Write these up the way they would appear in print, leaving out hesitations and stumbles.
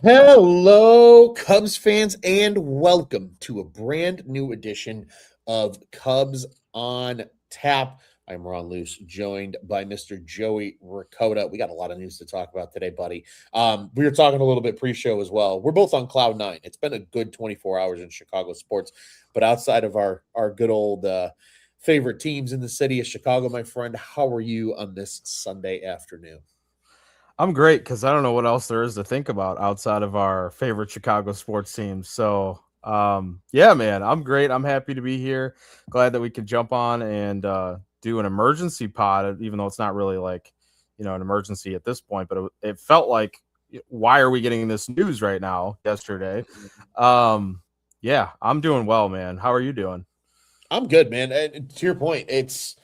Hello, Cubs fans, and welcome to a brand new edition of Cubs on Tap. I'm Ron Luce, joined by Mr. Joey Ricotta. We got a lot of news to talk about today, buddy. We were talking a little bit pre-show as well. We're both on cloud nine. It's been a good 24 hours in Chicago sports, but outside of our good old favorite teams in the city of Chicago, my friend, how are you on this Sunday afternoon? I'm great because I don't know what else there is to think about outside of our favorite Chicago sports teams. Yeah, man, I'm great. I'm happy to be here. Glad that we could jump on and do an emergency pod, even though it's not really like, an emergency at this point, but it felt like, why are we getting this news right now yesterday? Yeah, I'm doing well, man. How are you doing? I'm good, man. And to your point, it's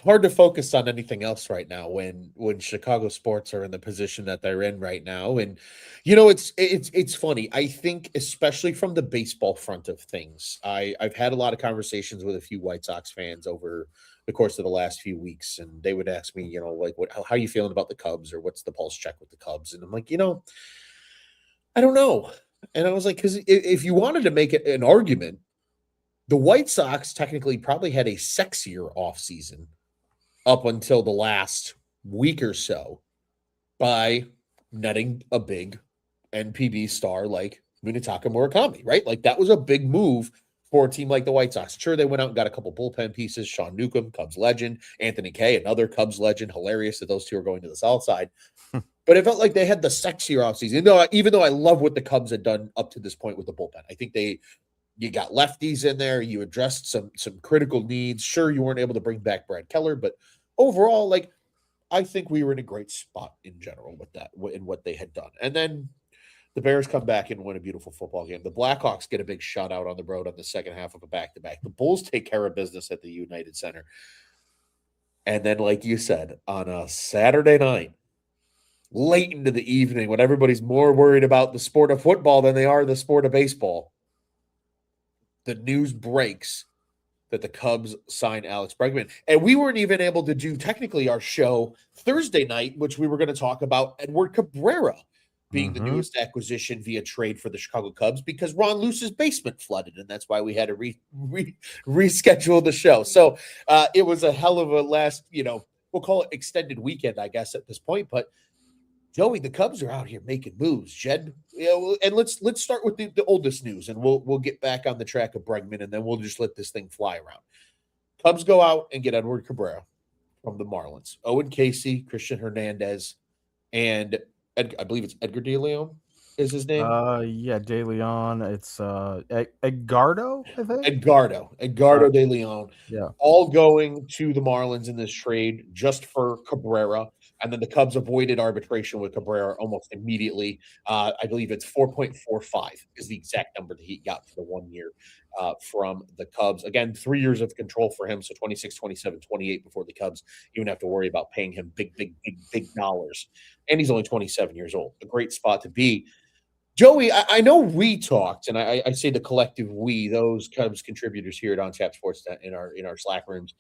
hard to focus on anything else right now when Chicago sports are in the position that they're in right now. And it's funny. I think especially from the baseball front of things, I've had a lot of conversations with a few White Sox fans over the course of the last few weeks, and they would ask me, like, how you feeling about the Cubs, or what's the pulse check with the Cubs? And I'm like, I don't know. And I was like, because if you wanted to make it an argument, the White Sox technically probably had a sexier offseason up until the last week or so by netting a big NPB star like Munetaka Murakami, right? Like that was a big move for a team like the White Sox. Sure, they went out and got a couple bullpen pieces. Sean Newcomb, Cubs legend. Anthony Kay, another Cubs legend. Hilarious that those two are going to the South Side. But it felt like they had the sexier offseason. Even though I love what the Cubs had done up to this point with the bullpen. I think you got lefties in there. You addressed some critical needs. Sure, you weren't able to bring back Brad Keller, but overall, like I think we were in a great spot in general with that in what they had done. And then the Bears come back and win a beautiful football game. The Blackhawks get a big shutout on the road on the second half of a back-to-back. The Bulls take care of business at the United Center. And then, like you said, on a Saturday night, late into the evening, when everybody's more worried about the sport of football than they are the sport of baseball, the news breaks that the Cubs signed Alex Bregman. And we weren't even able to do technically our show Thursday night, which we were going to talk about Edward Cabrera being the Mm-hmm. newest acquisition via trade for the Chicago Cubs because Ron Luce's basement flooded, and that's why we had to reschedule the show. So it was a hell of a last, we'll call it extended weekend, I guess, at this point. But Joey, the Cubs are out here making moves. Jed, and let's start with the oldest news, and we'll get back on the track of Bregman, and then we'll just let this thing fly around. Cubs go out and get Edward Cabrera from the Marlins. Owen Casey, Christian Hernandez, and I believe it's Edgar De Leon is his name. Yeah, De Leon. It's Edgardo, I think. Edgardo Uh, De Leon, yeah. all going to the Marlins in this trade just for Cabrera. And then the Cubs avoided arbitration with Cabrera almost immediately. I believe it's 4.45 is the exact number that he got for the 1 year from the Cubs. Again, 3 years of control for him. So 26, 27, 28 before the Cubs even have to worry about paying him big, big, big, big dollars. And he's only 27 years old. A great spot to be. Joey, I know we talked, and I say the collective we, those Cubs contributors here at On Tap Sports in our Slack rooms.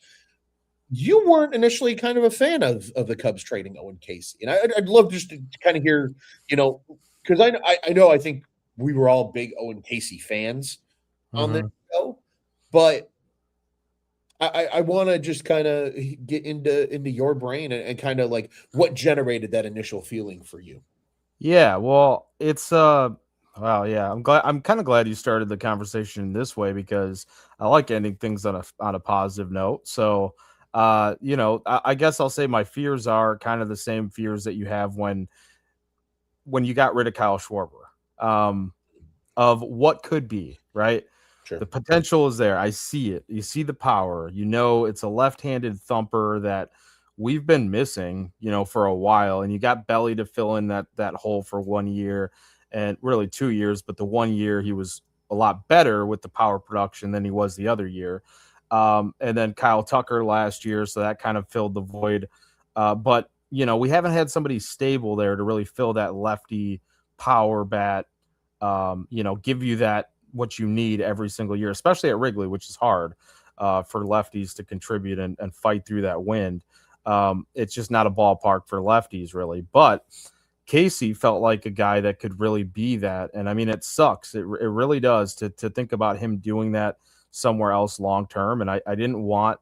You weren't initially kind of a fan of the Cubs trading Owen Casey, and I'd love just to kind of hear, because I know I think we were all big Owen Casey fans on this Mm-hmm. show, but I want to just kind of get into your brain and kind of like what generated that initial feeling for you. Yeah, well, it's well, yeah, I'm kind of glad you started the conversation this way because I like ending things on a positive note. So, I guess I'll say my fears are kind of the same fears that you have when you got rid of Kyle Schwarber. Of what could be, right? Sure. The potential is there. I see it. You see the power. It's a left-handed thumper that we've been missing, for a while. And you got Belly to fill in that hole for 1 year and really 2 years, but the 1 year he was a lot better with the power production than he was the other year. And then Kyle Tucker last year, so that kind of filled the void. But we haven't had somebody stable there to really fill that lefty power bat. Give you that what you need every single year, especially at Wrigley, which is hard for lefties to contribute and fight through that wind. It's just not a ballpark for lefties, really. But Casey felt like a guy that could really be that. And I mean, it sucks. It really does to think about him doing that somewhere else long term. And I didn't want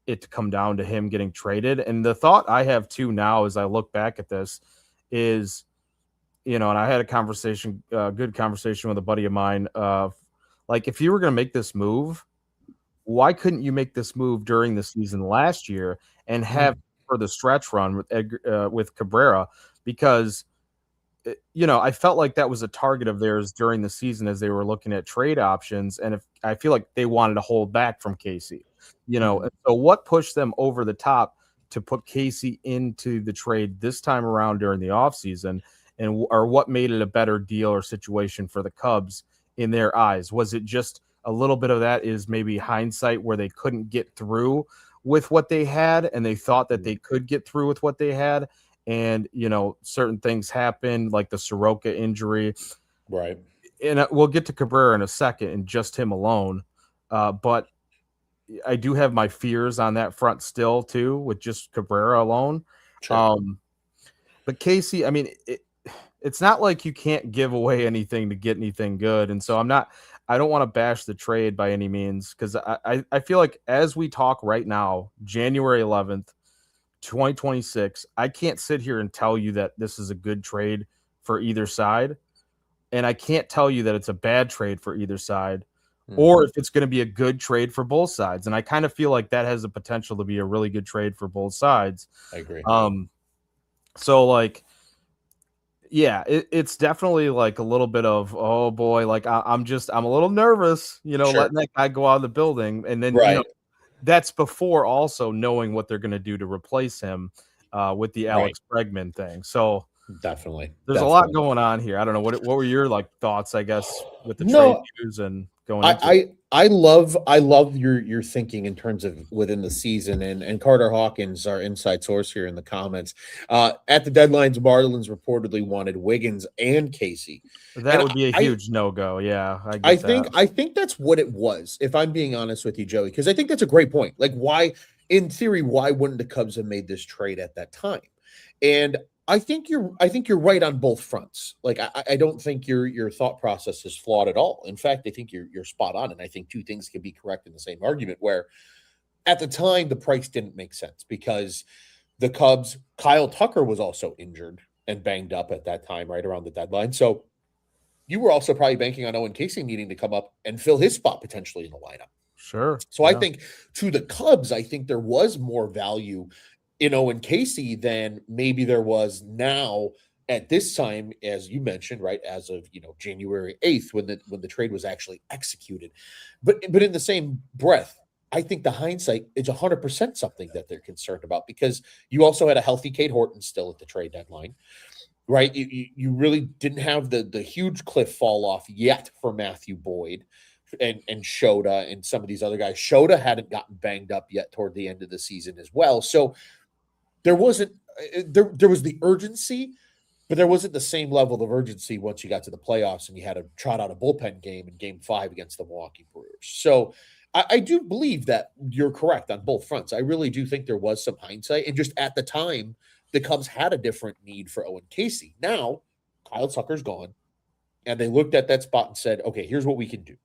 it to come down to him getting traded. And the thought I have too now as I look back at this is, and I had a conversation, good conversation with a buddy of mine. Like, if you were going to make this move, why couldn't you make this move during the season last year and have for the stretch run with Cabrera? Because I felt like that was a target of theirs during the season as they were looking at trade options, and if I feel like they wanted to hold back from Casey, and so what pushed them over the top to put Casey into the trade this time around during the offseason, or what made it a better deal or situation for the Cubs in their eyes? Was it just a little bit of that is maybe hindsight where they couldn't get through with what they had and they thought that they could get through with what they had? And, certain things happen like the Soroka injury. Right. And we'll get to Cabrera in a second and just him alone. But I do have my fears on that front still too, with just Cabrera alone. Sure. But Casey, I mean, it's not like you can't give away anything to get anything good. And so I don't want to bash the trade by any means, because I feel like as we talk right now, January 11th, 2026, I can't sit here and tell you that this is a good trade for either side. And I can't tell you that it's a bad trade for either side, or if it's going to be a good trade for both sides. And I kind of feel like that has the potential to be a really good trade for both sides. I agree. So like, yeah, it's definitely like a little bit of, oh boy, like I'm a little nervous, Sure. letting that guy go out of the building. And then, Right. that's before also knowing what they're going to do to replace him with the Alex Bregman thing. So definitely, there's a lot going on here. I don't know what were your like thoughts, I guess, with the trade news and going into it? I love your thinking in terms of within the season, and Carter Hawkins, our inside source here in the comments, at the deadlines, Marlins reportedly wanted Wiggins and Casey. That would be a huge no-go. Yeah, I think that's what it was, if I'm being honest with you, Joey, because I think that's a great point. Like, why, in theory, why wouldn't the Cubs have made this trade at that time? And I think you're right on both fronts. Like, I don't think your thought process is flawed at all. In fact, I think you're spot on. And I think two things can be correct in the same argument, where at the time the price didn't make sense because the Cubs, Kyle Tucker was also injured and banged up at that time, right around the deadline. So you were also probably banking on Owen Casey needing to come up and fill his spot potentially in the lineup. Sure. So I think to the Cubs, I think there was more value in Owen Casey than maybe there was now at this time, as you mentioned, right, as of January 8th, when the trade was actually executed. But in the same breath, I think the hindsight is 100% something that they're concerned about, because you also had a healthy Kate Horton still at the trade deadline, right? You really didn't have the huge cliff fall off yet for Matthew Boyd and Shota and some of these other guys. Shota hadn't gotten banged up yet toward the end of the season as well. So there wasn't there was the urgency, but there wasn't the same level of urgency once you got to the playoffs and you had to trot out a bullpen game in Game 5 against the Milwaukee Brewers. So I do believe that you're correct on both fronts. I really do think there was some hindsight, and just at the time, the Cubs had a different need for Owen Casey. Now, Kyle Tucker's gone, and they looked at that spot and said, okay, here's what we can do.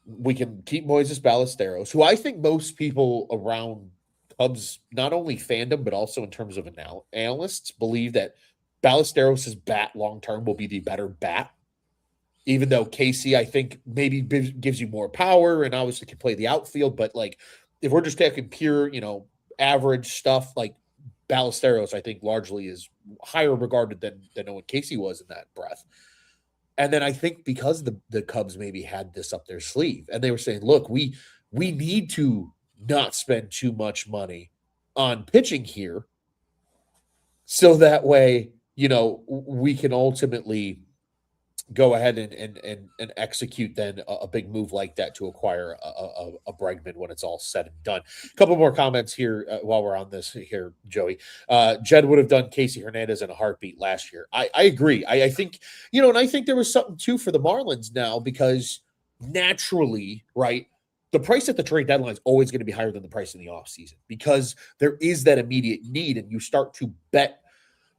We can keep Moises Ballesteros, who I think most people around Cubs, not only fandom, but also in terms of analysts, believe that Ballesteros' bat long-term will be the better bat, even though Casey, I think, maybe gives you more power and obviously can play the outfield. But like, if we're just taking pure, average stuff, like Ballesteros, I think largely is higher regarded than Owen Casey was in that breath. And then I think because the Cubs maybe had this up their sleeve and they were saying, look, we need to not spend too much money on pitching here, so that way, we can ultimately go ahead and execute then a big move like that to acquire a Bregman when it's all said and done. A couple more comments here while we're on this here, Joey. Jed would have done Casey Hernandez in a heartbeat last year. I agree. I think, and I think there was something too for the Marlins now, because naturally, right, the price at the trade deadline is always going to be higher than the price in the offseason, because there is that immediate need, and you start to bet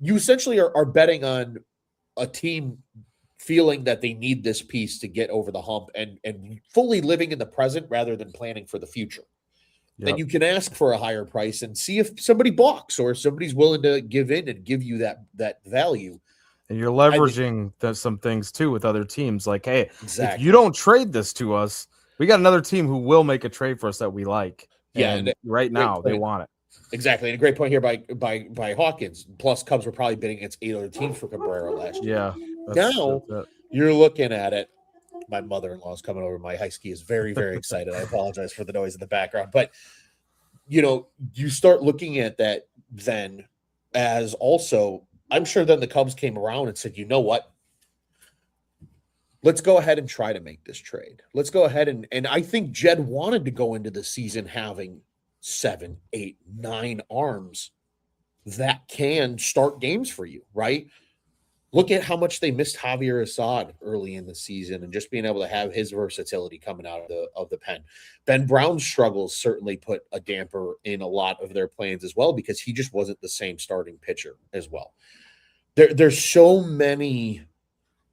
you essentially are betting on a team feeling that they need this piece to get over the hump and fully living in the present rather than planning for the future. Then Yep. you can ask for a higher price and see if somebody balks or if somebody's willing to give in and give you that value. And you're I think leveraging some things too with other teams. Like, hey, if you exactly. don't trade this to us, we got another team who will make a trade for us that we like. Yeah, And right great now they point. want it. Exactly, and a great point here by Hawkins. Plus, Cubs were probably bidding against 8 other teams for Cabrera last year. Yeah, Now that's it. you're looking at it. My mother-in-law is coming over. My high ski is very, very excited. I apologize for the noise in the background, but you start looking at that then as also. I'm sure then the Cubs came around and said, you know what? Let's go ahead and try to make this trade. Let's go ahead and I think Jed wanted to go into the season having 7, 8, 9 arms that can start games for you, right? Look at how much they missed Javier Assad early in the season and just being able to have his versatility coming out of the pen. Ben Brown's struggles certainly put a damper in a lot of their plans as well because he just wasn't the same starting pitcher as well. There's so many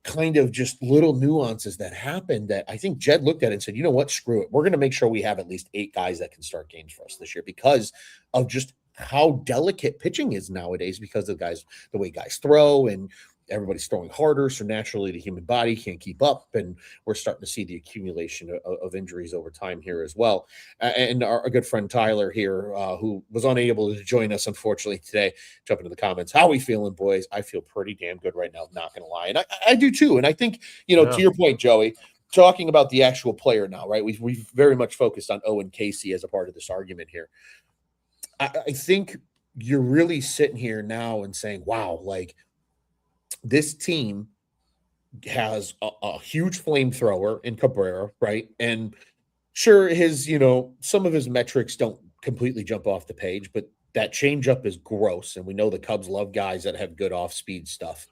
kind of just little nuances that happened that I think Jed looked at it and said, you know what, screw it. We're going to make sure we have at least 8 guys that can start games for us this year because of just how delicate pitching is nowadays because of the way guys throw and everybody's throwing harder. So naturally the human body can't keep up. And we're starting to see the accumulation of injuries over time here as well. And our good friend Tyler here, who was unable to join us, unfortunately, today, jump into the comments. How we feeling, boys? I feel pretty damn good right now, not going to lie. And I do too. And I think, to your point, Joey, talking about the actual player now, right? We've very much focused on Owen Casey as a part of this argument here. I think you're really sitting here now and saying, wow, like this team has a huge flamethrower in Cabrera, right? And sure, some of his metrics don't completely jump off the page, but that changeup is gross. And we know the Cubs love guys that have good off speed stuff.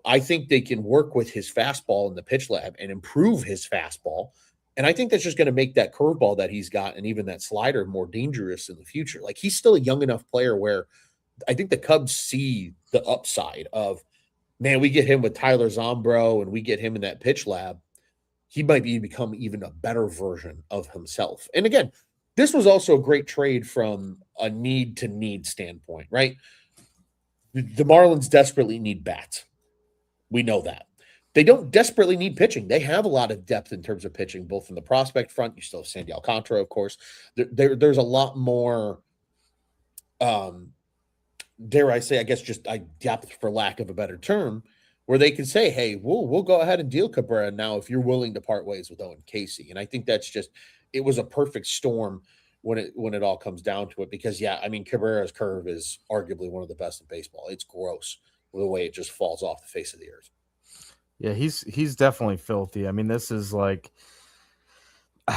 I think they can work with his fastball in the pitch lab and improve his fastball. And I think that's just going to make that curveball that he's got and even that slider more dangerous in the future. Like he's still a young enough player where I think the Cubs see the upside of, man, we get him with Tyler Zombro and we get him in that pitch lab. He might become even a better version of himself. And again, this was also a great trade from a need to need standpoint, right? The Marlins desperately need bats. We know that. They don't desperately need pitching. They have a lot of depth in terms of pitching, both in the prospect front. You still have Sandy Alcantara, of course. There's a lot more, dare I say, I guess just depth for lack of a better term, where they can say, hey, we'll go ahead and deal Cabrera now if you're willing to part ways with Owen Casey. And I think it was a perfect storm when it all comes down to it because, yeah, I mean, Cabrera's curve is arguably one of the best in baseball. It's gross the way it just falls off the face of the earth. Yeah, he's definitely filthy. I mean, this is like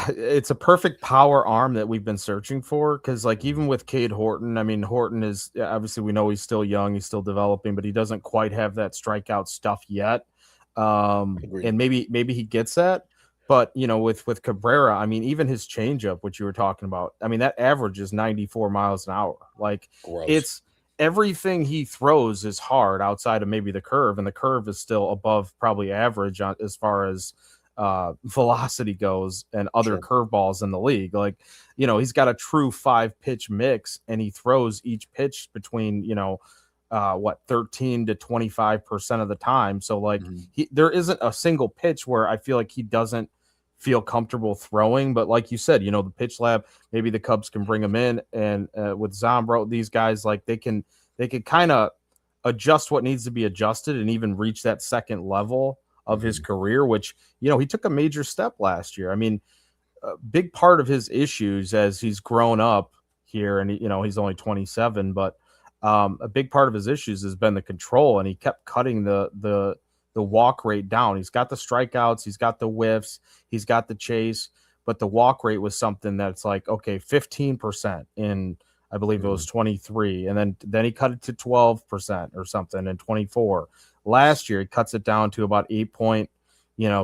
it's a perfect power arm that we've been searching for because, like, even with Cade Horton, I mean, Horton is obviously we know he's still young, he's still developing, but he doesn't quite have that strikeout stuff yet. And maybe he gets that, but with Cabrera, I mean, even his changeup, which you were talking about, I mean, that average is 94 miles an hour. Like, gross. It's everything he throws is hard outside of maybe the curve, and the curve is still above probably average as far as velocity goes and other curveballs in the league. Like, he's got a true 5-pitch mix and he throws each pitch between, 13 to 25% of the time. So like there isn't a single pitch where I feel like he doesn't feel comfortable throwing. But like you said, the pitch lab, maybe the Cubs can bring him in and with Zombro, these guys, like they can kind of adjust what needs to be adjusted and even reach that second level of his career, which, he took a major step last year. I mean, a big part of his issues as he's grown up here and, he's only 27, but a big part of his issues has been the control, and he kept cutting the walk rate down. He's got the strikeouts, he's got the whiffs, he's got the chase, but the walk rate was something that's like, okay, 15% in, I believe it was 23. And then he cut it to 12% or something in 24. Last year, he cuts it down to about 8 point,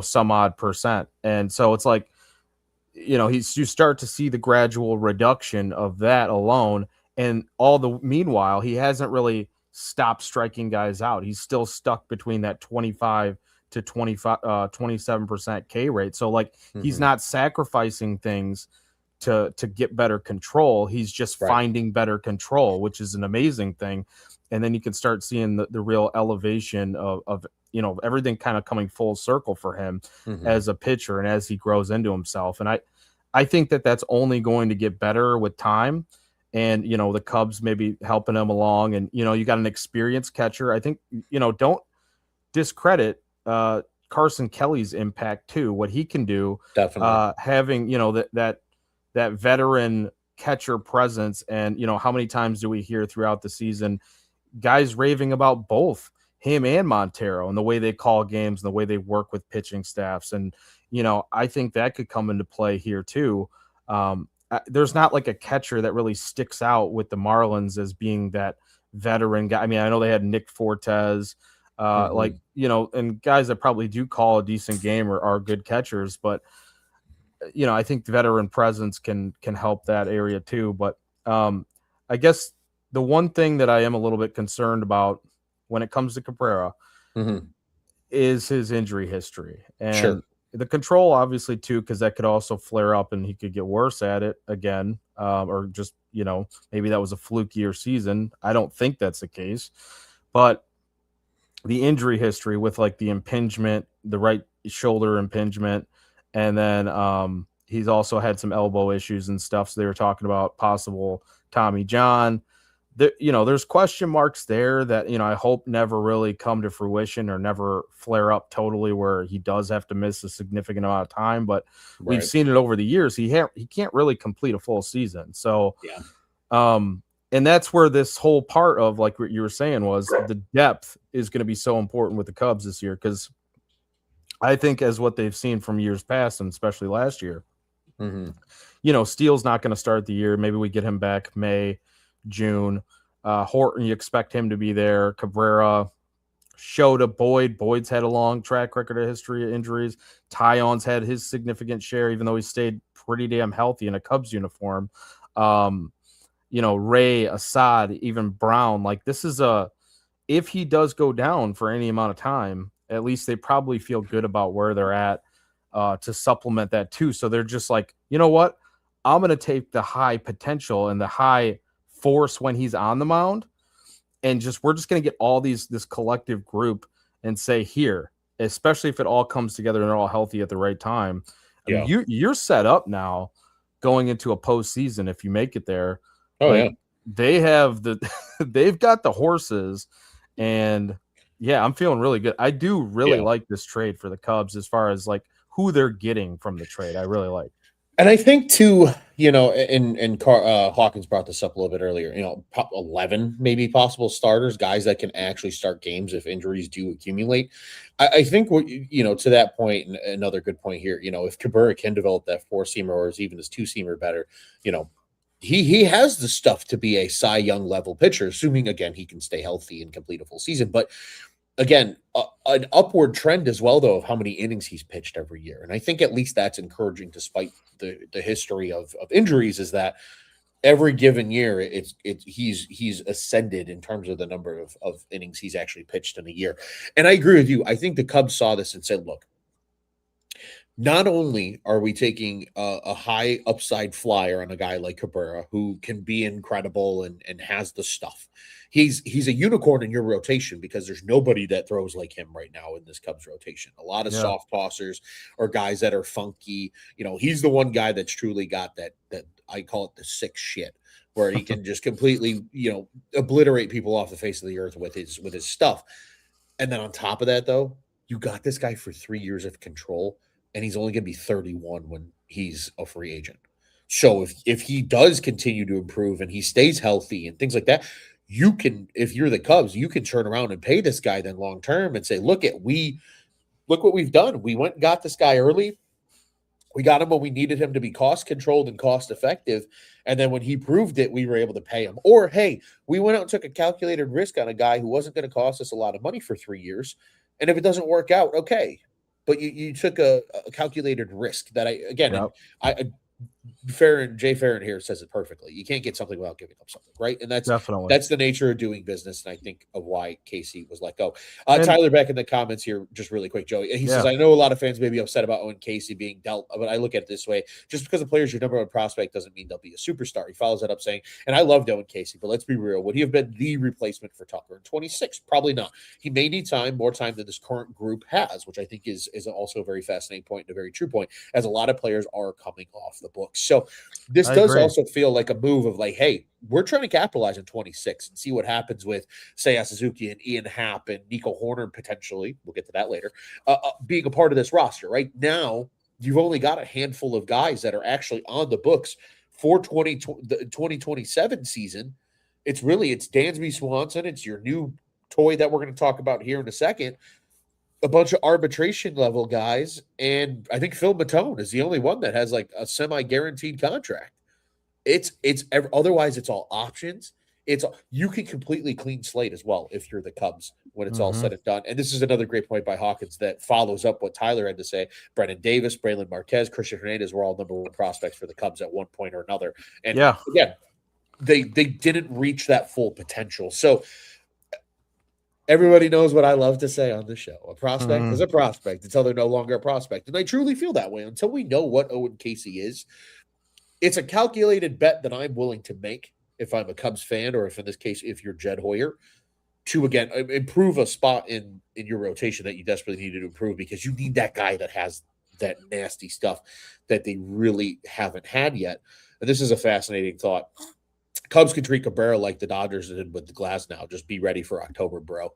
some odd percent. And so it's like, you start to see the gradual reduction of that alone. And meanwhile, he hasn't really stop striking guys out. He's still stuck between that 25 to 27% K rate. So like he's not sacrificing things to get better control. He's just finding better control, which is an amazing thing. And then you can start seeing the real elevation of everything kind of coming full circle for him as a pitcher and as he grows into himself. And I think that that's only going to get better with time. And, the Cubs maybe helping him along. And, you got an experienced catcher. I think, don't discredit Carson Kelly's impact too, what he can do. Definitely. Having, that veteran catcher presence. And, how many times do we hear throughout the season guys raving about both him and Montero and the way they call games and the way they work with pitching staffs. And, I think that could come into play here too. There's not like a catcher that really sticks out with the Marlins as being that veteran guy. I mean, I know they had Nick Fortes, and guys that probably do call a decent game or are good catchers, but I think the veteran presence can help that area too. But I guess the one thing that I am a little bit concerned about when it comes to Cabrera is his injury history. And the control, obviously, too, because that could also flare up and he could get worse at it again. Or just, maybe that was a flukier season. I don't think that's the case. But the injury history with like the impingement, the right shoulder impingement, and then he's also had some elbow issues and stuff. So they were talking about possible Tommy John. There's question marks there that, I hope never really come to fruition or never flare up totally where he does have to miss a significant amount of time. But we've seen it over the years. He can't really complete a full season. So, and that's where this whole part of, like what you were saying, was the depth is going to be so important with the Cubs this year. Because I think as what they've seen from years past, and especially last year, Steele's not going to start the year. Maybe we get him back May, June. Horton, you expect him to be there. Cabrera, Shota, Boyd's had a long track record of history of injuries. Tyon's had his significant share, even though he stayed pretty damn healthy in a Cubs uniform. Ray, Assad, even Brown. Like, this is if he does go down for any amount of time, at least they probably feel good about where they're at to supplement that too. So they're just like, you know what? I'm going to take the high potential and the high force when he's on the mound, and we're just going to get all this collective group and say, here, especially if it all comes together and they're all healthy at the right time. I mean, you're set up now going into a postseason if you make it there. They have they've got the horses, and I'm feeling really good. I do really like this trade for the Cubs as far as like who they're getting from the trade. I really like. And I think too, and Hawkins brought this up a little bit earlier, 11 maybe possible starters, guys that can actually start games if injuries do accumulate. I think what, to that point, and another good point here, if Cabrera can develop that 4-seamer or even his 2-seamer better, he has the stuff to be a Cy Young level pitcher, assuming again, he can stay healthy and complete a full season. But again, an upward trend as well, though, of how many innings he's pitched every year. And I think at least that's encouraging, despite the history of injuries, is that every given year he's ascended in terms of the number of innings he's actually pitched in a year. And I agree with you. I think the Cubs saw this and said, look, not only are we taking a high upside flyer on a guy like Cabrera, who can be incredible and has the stuff. He's a unicorn in your rotation because there's nobody that throws like him right now in this Cubs rotation. A lot of soft tossers or guys that are funky. He's the one guy that's truly got that I call it the sick shit, where he can just completely, obliterate people off the face of the earth with his stuff. And then on top of that, though, you got this guy for 3 years of control, and he's only going to be 31 when he's a free agent. So if he does continue to improve and he stays healthy and things like that, you can, if you're the Cubs, you can turn around and pay this guy then long term and say, look what we've done. We went and got this guy early. We got him when we needed him to be cost controlled and cost effective. And then when he proved it, we were able to pay him. Or, hey, we went out and took a calculated risk on a guy who wasn't going to cost us a lot of money for 3 years. And if it doesn't work out, okay. But you took a calculated risk that I Jay Farron here says it perfectly. You can't get something without giving up something, right? And Definitely. that's the nature of doing business, and I think of why Casey was let go. And Tyler back in the comments here, just really quick, Joey. He says, yeah, I know a lot of fans may be upset about Owen Casey being dealt, but I look at it this way: just because a player's your number one prospect doesn't mean they'll be a superstar. He follows that up saying, and I loved Owen Casey, but let's be real. Would he have been the replacement for Tucker in 26? Probably not. He may need time, more time than this current group has, which I think is also a very fascinating point and a very true point, as a lot of players are coming off the books. So this I does agree. also feel like a move of like, hey, we're trying to capitalize on 26 and see what happens with Seiya Suzuki and Ian Happ and Nico Horner potentially. We'll get to that later. Being a part of this roster right now, you've only got a handful of guys that are actually on the books for the 2027 season. It's Dansby Swanson. It's your new toy that we're going to talk about here in a second. A bunch of arbitration level guys, and I think Phil Matone is the only one that has like a semi-guaranteed contract. Otherwise it's all options. You can completely clean slate as well if you're the Cubs when it's all said and done. And this is another great point by Hawkins that follows up what Tyler had to say. Brennan Davis, Braylon Marquez, Christian Hernandez were all number one prospects for the Cubs at one point or another. And again, they didn't reach that full potential. So everybody knows what I love to say on the show. A prospect is a prospect until they're no longer a prospect. And I truly feel that way. Until we know what Owen Casey is, it's a calculated bet that I'm willing to make if I'm a Cubs fan, or if in this case, if you're Jed Hoyer, to again improve a spot in your rotation that you desperately need to improve, because you need that guy that has that nasty stuff that they really haven't had yet. And this is a fascinating thought. Cubs could treat Cabrera like the Dodgers did with the Glass now. Just be ready for October, bro.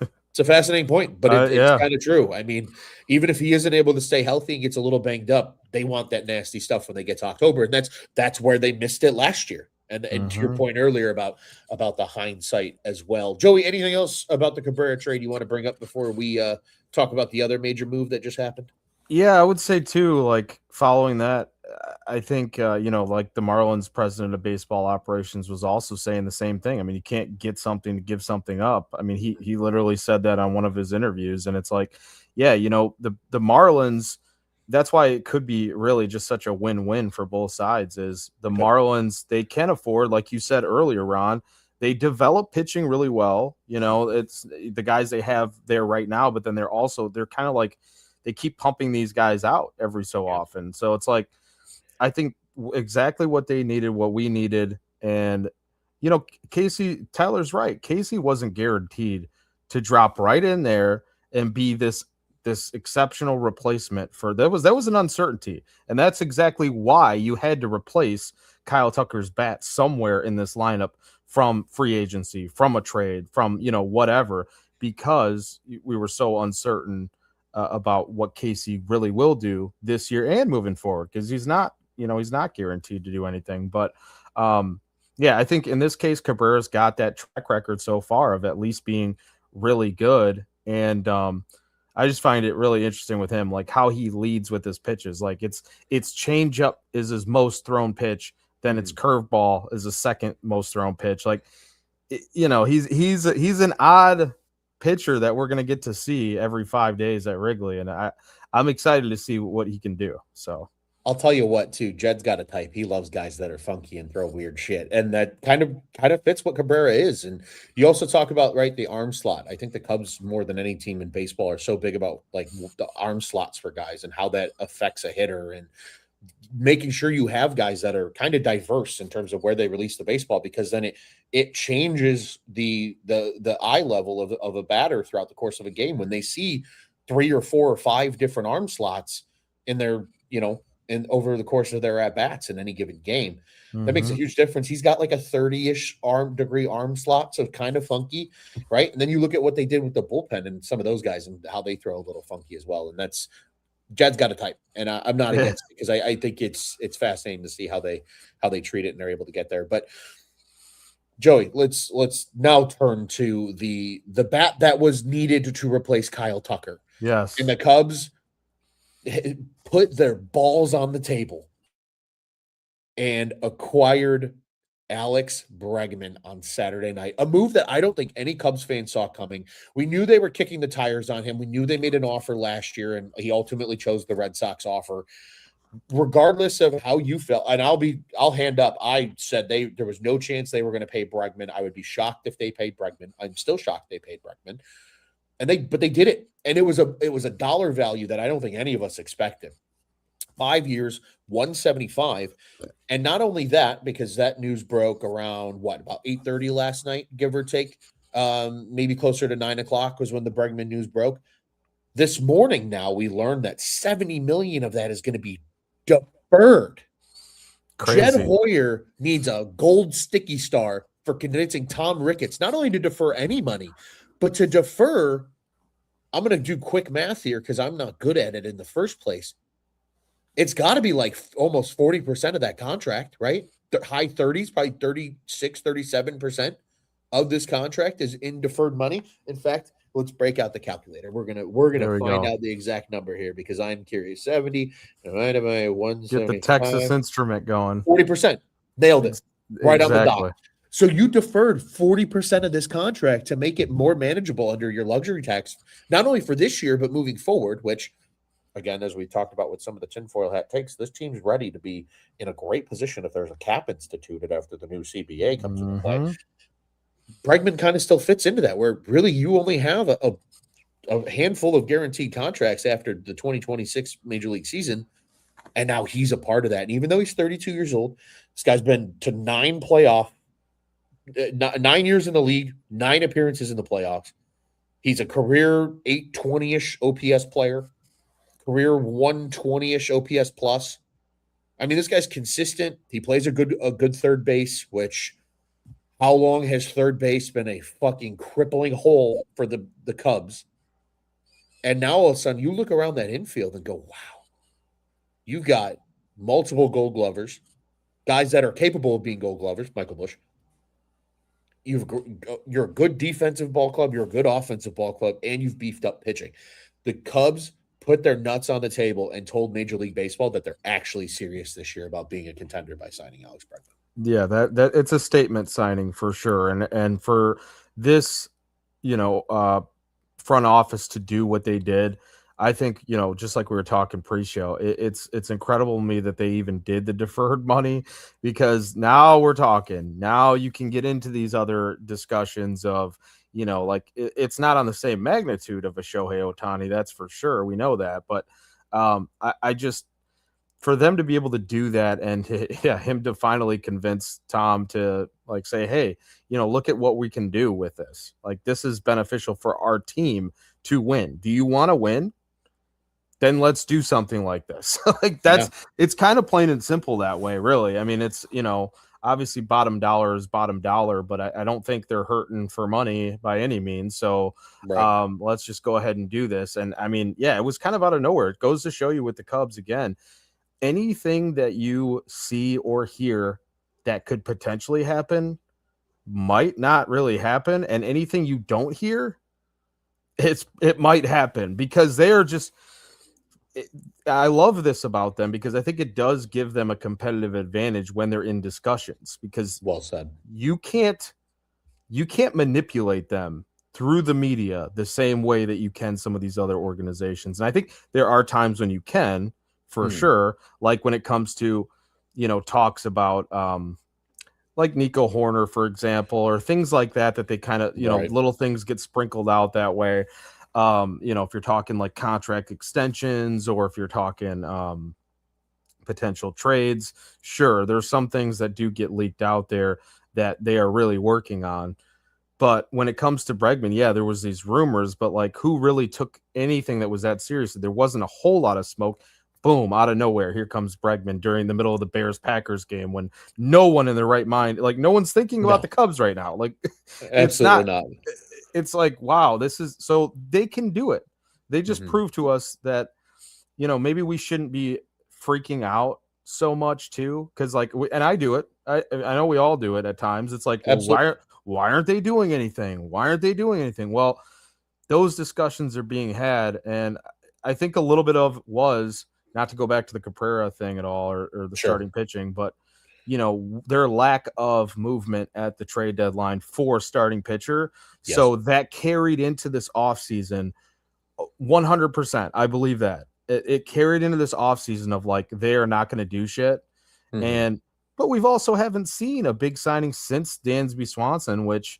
It's a fascinating point, but it's kind of true. I mean, even if he isn't able to stay healthy and gets a little banged up, they want that nasty stuff when they get to October. And that's where they missed it last year. And to your point earlier about the hindsight as well. Joey, anything else about the Cabrera trade you want to bring up before we talk about the other major move that just happened? Yeah, I would say too, like following that, I think, like the Marlins president of baseball operations was also saying the same thing. I mean, you can't get something to give something up. I mean, he literally said that on one of his interviews, and it's like, yeah, the Marlins, that's why it could be really just such a win-win for both sides. Is the Marlins, they can afford, like you said earlier, Ron, they develop pitching really well. It's the guys they have there right now, but then they're kind of like, they keep pumping these guys out every so often. So it's like, I think exactly what they needed, what we needed. And, Casey, Tyler's right. Casey wasn't guaranteed to drop right in there and be this exceptional replacement that was an uncertainty. And that's exactly why you had to replace Kyle Tucker's bat somewhere in this lineup, from free agency, from a trade, from, whatever, because we were so uncertain about what Casey really will do this year and moving forward, because he's not guaranteed to do anything. But I think in this case, Cabrera's got that track record so far of at least being really good. And I just find it really interesting with him, like how he leads with his pitches. Like it's changeup is his most thrown pitch, then it's curveball is the second most thrown pitch. Like, he's an odd pitcher that we're going to get to see every 5 days at Wrigley. And I'm excited to see what he can do. So I'll tell you what, too, Jed's got a type. He loves guys that are funky and throw weird shit. And that kind of fits what Cabrera is. And you also talk about, right, the arm slot. I think the Cubs, more than any team in baseball, are so big about like the arm slots for guys and how that affects a hitter, and making sure you have guys that are kind of diverse in terms of where they release the baseball, because then it changes the eye level of a batter throughout the course of a game when they see 3 or 4 or 5 different arm slots in their, and over the course of their at bats in any given game. That makes a huge difference. He's got like a 30-ish degree arm slot, so kind of funky, right? And then you look at what they did with the bullpen and some of those guys and how they throw a little funky as well. And Jed's got a type, and I'm not against it, because I think it's fascinating to see how they treat it and they're able to get there. But Joey, let's now turn to the bat that was needed to replace Kyle Tucker. Yes, and the Cubs put their balls on the table and acquired Alex Bregman on Saturday night, a move that I don't think any Cubs fan saw coming. We knew they were kicking the tires on him. We knew they made an offer last year, and he ultimately chose the Red Sox offer. regardless of how you felt, and I'll hand up. I said there was no chance they were going to pay Bregman. I would be shocked if they paid Bregman. I'm still shocked they paid Bregman. But they did it. And it was a dollar value that I don't think any of us expected. 5 years, 175. And not only that, because that news broke around about 8:30 last night, give or take. Maybe closer to 9 o'clock was when the Bregman news broke. This morning now we learned that 70 million of that is going to be deferred. Crazy. Jed Hoyer needs a gold sticky star for convincing Tom Ricketts not only to defer any money, but to defer. I'm going to do quick math here because I'm not good at it in the first place. It's got to be like almost 40% of that contract, right? The high 30s, probably 36, 37% of this contract is in deferred money. In fact, let's break out the calculator. We're gonna find out the exact number here because I'm curious. 70 divided by 175. Get the Texas instrument going. 40%. Nailed it. Right on the Exactly. dot. So you deferred 40% of this contract to make it more manageable under your luxury tax, not only for this year, but moving forward, which, again, as we talked about with some of the tinfoil hat takes, this team's ready to be in a great position if there's a cap instituted after the new CBA comes into play. Bregman kind of still fits into that, where really you only have a handful of guaranteed contracts after the 2026 Major League season, and now he's a part of that. And even though he's 32 years old, this guy's been to 9 years in the league, 9 appearances in the playoffs. He's a career 820-ish OPS player, career 120-ish OPS plus. I mean, this guy's consistent. He plays a good third base, which how long has third base been a fucking crippling hole for the Cubs? And now all of a sudden you look around that infield and go, wow, you got multiple Gold Glovers, guys that are capable of being Gold Glovers, Michael Busch. You're a good defensive ball club. You're a good offensive ball club, and you've beefed up pitching. The Cubs put their nuts on the table and told Major League Baseball that they're actually serious this year about being a contender by signing Alex Bregman. Yeah, that it's a statement signing for sure, and for this, front office to do what they did, I think, just like we were talking pre-show, it's incredible to me that they even did the deferred money, because now we're talking. Now you can get into these other discussions of, it's not on the same magnitude of a Shohei Ohtani, that's for sure. We know that, but I just, for them to be able to do that and him to finally convince Tom to say, hey, look at what we can do with this. This is beneficial for our team to win. Do you want to win? Then let's do something like this. It's kind of plain and simple that way, really. I mean, it's, obviously bottom dollar is bottom dollar, but I don't think they're hurting for money by any means. So right. Let's just go ahead and do this. And I mean, it was kind of out of nowhere. It goes to show you with the Cubs again, anything that you see or hear that could potentially happen might not really happen. And anything you don't hear, it might happen, because they are just, I love this about them, because I think it does give them a competitive advantage when they're in discussions, because well said, you can't manipulate them through the media the same way that you can some of these other organizations. And I think there are times when you can, for sure, like when it comes to, talks about like Nico Horner, for example, or things like that they kind of, right. Little things get sprinkled out that way. If you're talking like contract extensions, or if you're talking potential trades, sure, there's some things that do get leaked out there that they are really working on. But when it comes to Bregman, there was these rumors, but who really took anything that was that seriously? There wasn't a whole lot of smoke. Boom, out of nowhere, here comes Bregman during the middle of the Bears-Packers game when no one in their right mind, no one's thinking about the Cubs right now. Absolutely not. It's wow, this is, so they can do it. They just proved to us that, maybe we shouldn't be freaking out so much too. Cause and I do it. I know we all do it at times. It's well, why aren't they doing anything? Why aren't they doing anything? Well, those discussions are being had. And I think a little bit of was, not to go back to the Cabrera thing at all, or the starting pitching, but their lack of movement at the trade deadline for starting pitcher. Yes. So that carried into this offseason 100%. I believe that. it carried into this offseason of like they are not going to do shit. Mhm. And but we've also haven't seen a big signing since Dansby Swanson, which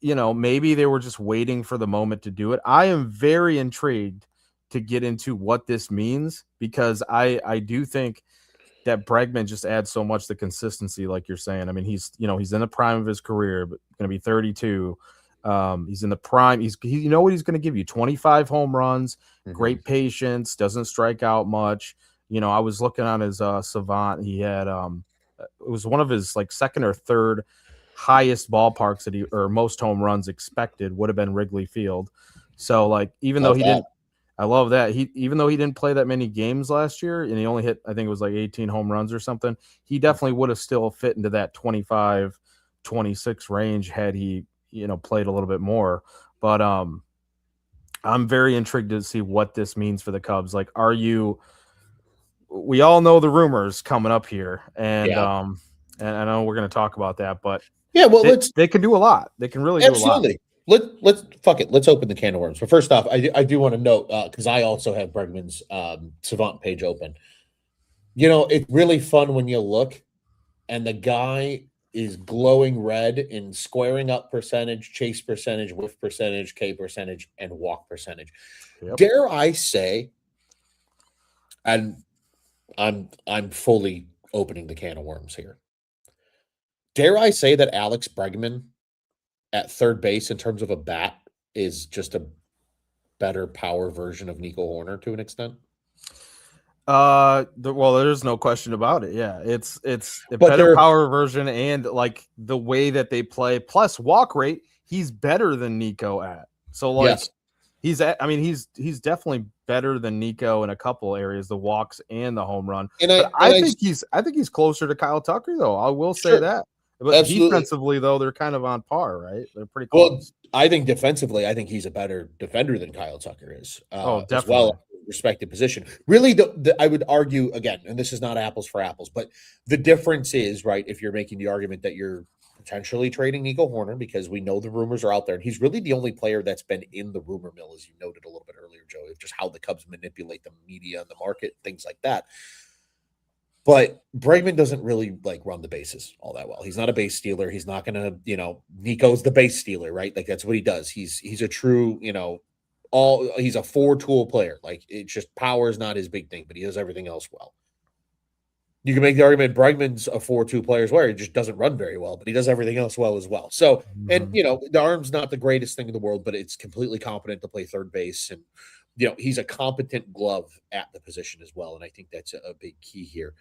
maybe they were just waiting for the moment to do it. I am very intrigued to get into what this means because I do think that Bregman just adds so much to consistency, like you're saying. I mean, he's in the prime of his career, but going to be 32. He's in the prime. You know what he's going to give you: 25 home runs, Mhm. great patience, doesn't strike out much. I was looking on his Savant. He had it was one of his like second or third highest ballparks that he or most home runs expected would have been Wrigley Field. So like even though Love he that. didn't I love that. Even though he didn't play that many games last year and he only hit, I think it was like 18 home runs or something, he definitely would have still fit into that 25, 26 range had he, played a little bit more. But I'm very intrigued to see what this means for the Cubs. Like, we all know the rumors coming up here, Yeah. and I know we're going to talk about that, but Yeah, well, let's they can do a lot. They can really do a lot. absolutely. Let's fuck it. Let's open the can of worms. But first off, I do want to note because I also have Bregman's Savant page open. It's really fun when you look and the guy is glowing red in squaring up percentage, chase percentage, whiff percentage, K percentage, and walk percentage. Yep. Dare I say, and I'm fully opening the can of worms here. Dare I say that Alex Bregman at third base in terms of a bat is just a better power version of Nico Horner to an extent? Well, there's no question about it. Yeah, it's a But better they're power version, and like the way that they play, plus walk rate, he's better than Nico at. So like yes, I mean, he's definitely better than Nico in a couple areas, the walks and the home run. and But I and I I think he's closer to Kyle Tucker, though. I will say sure, that. But absolutely. defensively, though, they're kind of on par, right? They're pretty Well, close. I think defensively, I think he's a better defender than Kyle Tucker is, Oh, as well, definitely. respected position. Really, I would argue again, and this is not apples for apples, but the difference is right. If you're making the argument that you're potentially trading Nico Horner because we know the rumors are out there, and he's really the only player that's been in the rumor mill, as you noted a little bit earlier, Joe, of just how the Cubs manipulate the media and the market, things like that. But Bregman doesn't really like run the bases all that well. He's not a base stealer. He's not gonna, Nico's the base stealer, right? Like that's what he does. He's a true, he's a four tool player. Like it's just power is not his big thing, but he does everything else well. You can make the argument Bregman's a 4-2 player where he just doesn't run very well, but he does everything else well as well. So, and Mm-hmm. the arm's not the greatest thing in the world, but it's completely competent to play third base. And he's a competent glove at the position as well. And I think that's a big key here.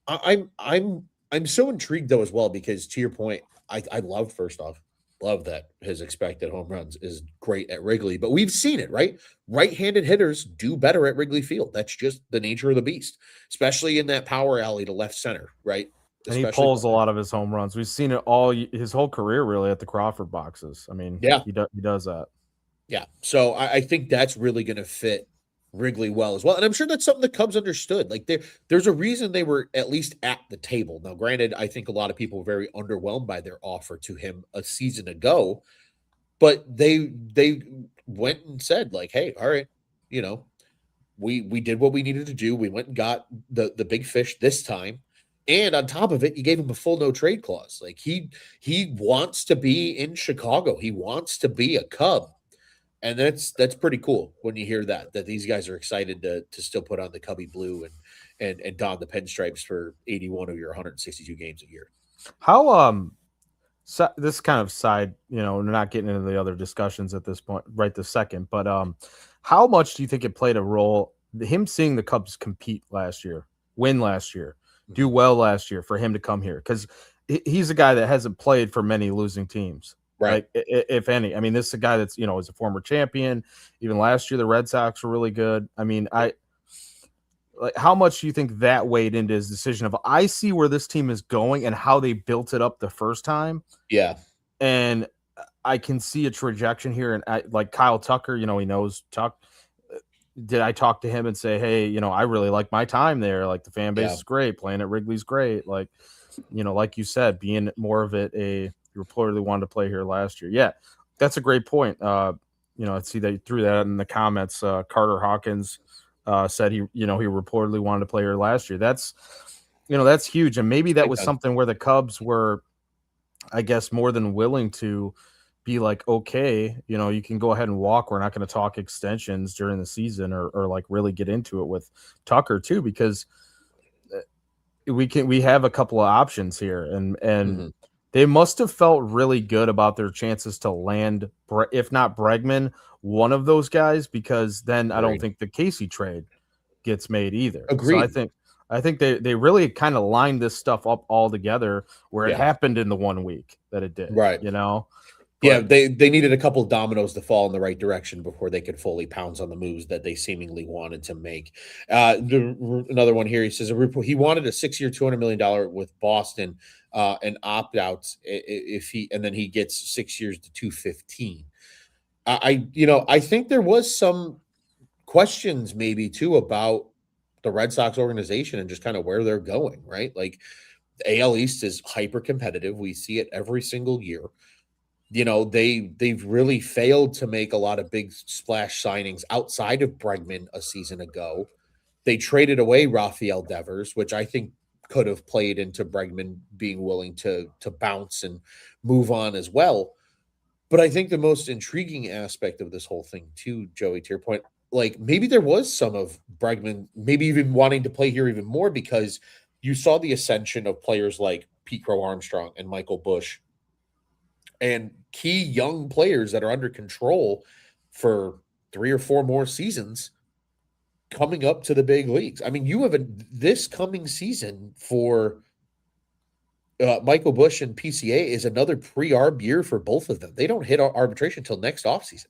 I'm so intrigued though as well because to your point, I love first off, love that his expected home runs is great at Wrigley, but we've seen it, right? Right-handed hitters do better at Wrigley Field. That's just the nature of the beast, especially in that power alley to left center, right? And he Especially pulls a lot of his home runs. We've seen it his whole career, really, at the Crawford boxes. I mean, yeah, he does that. yeah. So I think that's really going to fit Wrigley well as well. And I'm sure that's something the Cubs understood. Like there's a reason they were at least at the table. Now, granted, I think a lot of people were very underwhelmed by their offer to him a season ago, but they went and said, like, hey, all right, you know, we did what we needed to do. We went and got the big fish this time. And on top of it, you gave him a full no trade clause. Like he wants to be in Chicago. He wants to be a Cub. And that's pretty cool when you hear that these guys are excited to still put on the Cubby blue and don the pinstripes for 81 of your 162 games a year. How this kind of side, we're not getting into the other discussions at this point, right this second. But how much do you think it played a role? Him seeing the Cubs compete last year, win last year, do Mhm. well last year, for him to come here because he's a guy that hasn't played for many losing teams. Right. Like if any, I mean, this is a guy that's is a former champion. Even last year, the Red Sox were really good. I mean, like how much do you think that weighed into his decision of I see where this team is going and how they built it up the first time, Yeah. and I can see a trajectory here. And like Kyle Tucker, he knows Tuck. Did I talk to him and say, hey, I really like my time there. Like the fan base Yeah. is great. Playing at Wrigley's great. Like, like you said, being more of it a reportedly wanted to play here last year. Yeah, that's a great point. I see that you threw that in the comments. Carter Hawkins said he reportedly wanted to play her last year. That's huge, and maybe that Big was time. something where the Cubs were, I guess, more than willing to be like, okay, you can go ahead and walk. We're not going to talk extensions during the season, or like really get into it with Tucker too, because we have a couple of options here, and Mhm. they must have felt really good about their chances to land, if not Bregman, one of those guys, because then I don't Agreed. think the Casey trade gets made either. So I Agreed. think they really kind of lined this stuff up all together where it Yeah. happened in the 1 week that it did, Right. Yeah, But they needed a couple of dominoes to fall in the right direction before they could fully pounce on the moves that they seemingly wanted to make. Another one here, he says he wanted a 6-year, $200 million with Boston, and opt outs if he, and then he gets 6 years to 215. I think there was some questions maybe too about the Red Sox organization and just kind of where they're going, right? Like the AL East is hyper competitive. We see it every single year. They've really failed to make a lot of big splash signings outside of Bregman a season ago. They traded away Rafael Devers, which I think could have played into Bregman being willing to bounce and move on as well. But I think the most intriguing aspect of this whole thing, too, Joey, to your point, like maybe there was some of Bregman maybe even wanting to play here even more because you saw the ascension of players like Pete Crow Armstrong and Michael Bush and key young players that are under control for 3 or 4 more seasons coming up to the big leagues. I mean, you have this coming season for Michael Bush and PCA is another pre-arb year for both of them. They don't hit arbitration until next offseason.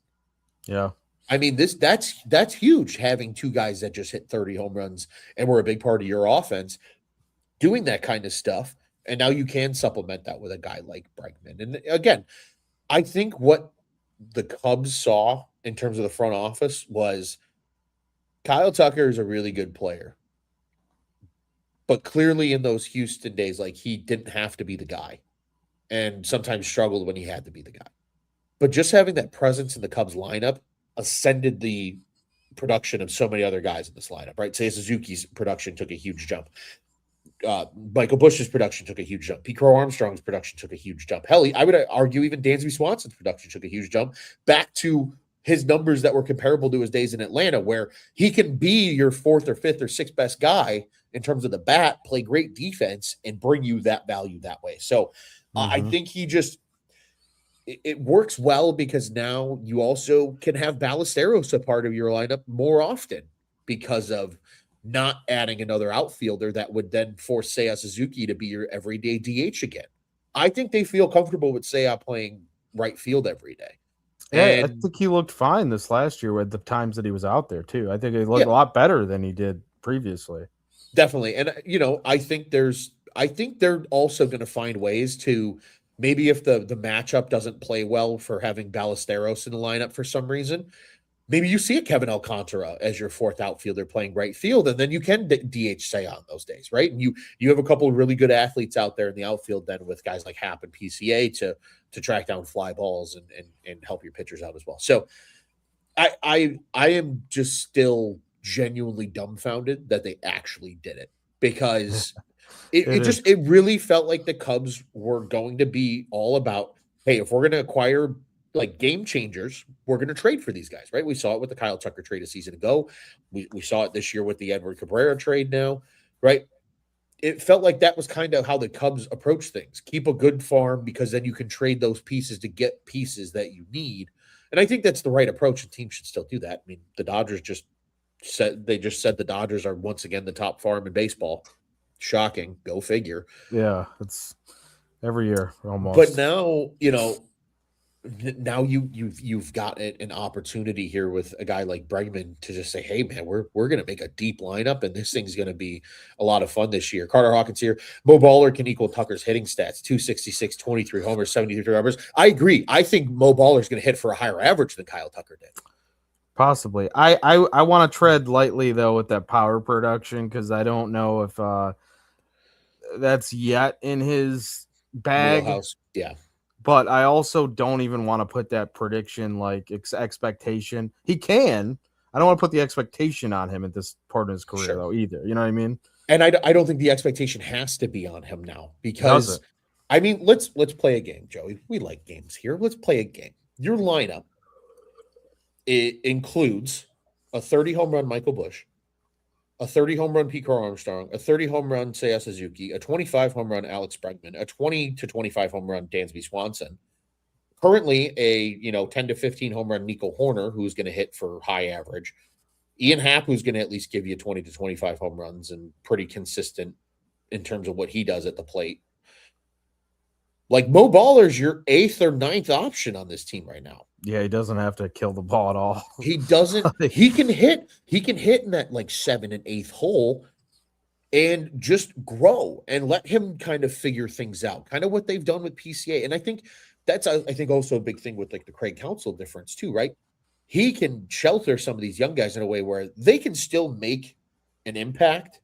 yeah, I mean, that's huge having two guys that just hit 30 home runs and were a big part of your offense doing that kind of stuff. And now you can supplement that with a guy like Bregman. And again, I think what the Cubs saw in terms of the front office was Kyle Tucker is a really good player. But clearly in those Houston days, like he didn't have to be the guy and sometimes struggled when he had to be the guy. But just having that presence in the Cubs lineup ascended the production of so many other guys in this lineup, right? Say Suzuki's production took a huge jump. Michael Bush's production took a huge jump. Pete Crow Armstrong's production took a huge jump. Hell, I would argue even Dansby Swanson's production took a huge jump back to his numbers that were comparable to his days in Atlanta, where he can be your fourth or fifth or sixth best guy in terms of the bat, play great defense, and bring you that value that way. So I mm-hmm. think it works well because now you also can have Ballesteros a part of your lineup more often because of not adding another outfielder that would then force Seiya Suzuki to be your everyday DH again. I think they feel comfortable with Seiya playing right field every day. Yeah, I And think he looked fine this last year with the times that he was out there too. I think he looked yeah, a lot better than he did previously. definitely. And I think they're also going to find ways to maybe if the matchup doesn't play well for having Ballesteros in the lineup for some reason, maybe you see a Kevin Alcantara as your fourth outfielder playing right field, and then you can DH say on those days, right? And you have a couple of really good athletes out there in the outfield then with guys like Happ and PCA to track down fly balls and help your pitchers out as well. So I am just still genuinely dumbfounded that they actually did it because It is. it really felt like the Cubs were going to be all about, hey, if we're going to acquire like game changers, we're going to trade for these guys, right? We saw it with the Kyle Tucker trade a season ago. We saw it this year with the Edward Cabrera trade now, right? It felt like that was kind of how the Cubs approach things. Keep a good farm because then you can trade those pieces to get pieces that you need. And I think that's the right approach, and teams should still do that. I mean, the Dodgers just said the Dodgers are once again the top farm in baseball. Shocking. Go figure. Yeah, it's every year But almost. now, now you've got an opportunity here with a guy like Bregman to just say, "Hey, man, we're going to make a deep lineup, and this thing's going to be a lot of fun this year." Carter Hawkins here. Mo Baller can equal Tucker's hitting stats: 266, 23 homers, 73 homers. I agree. I think Mo Baller is going to hit for a higher average than Kyle Tucker did. Possibly. I want to tread lightly though with that power production because I don't know if that's yet in his bag. Wheelhouse, yeah. But I also don't even want to put that prediction like expectation. He can. I don't want to put the expectation on him at this part of his career, Sure. though, either. You know what I mean? And I don't think the expectation has to be on him now Does because it? I mean, let's play a game, Joey. We like games here. Let's play a game. Your lineup, it includes a 30 home run Michael Busch, a 30 home run Pete Crow Armstrong, a 30 home run Seiya Suzuki, a 25 home run Alex Bregman, a 20 to 25 home run Dansby Swanson. Currently, a 10 to 15 home run Nico Horner, who's going to hit for high average. Ian Happ, who's going to at least give you 20 to 25 home runs and pretty consistent in terms of what he does at the plate. Like Mo Baller's your 8th or 9th option on this team right now. Yeah, he doesn't have to kill the ball at all. He doesn't. He can hit. He can hit in that like 7th and 8th hole and just grow and let him kind of figure things out. Kind of what they've done with PCA. And I think that's also a big thing with like the Craig Counsell difference too, right? He can shelter some of these young guys in a way where they can still make an impact,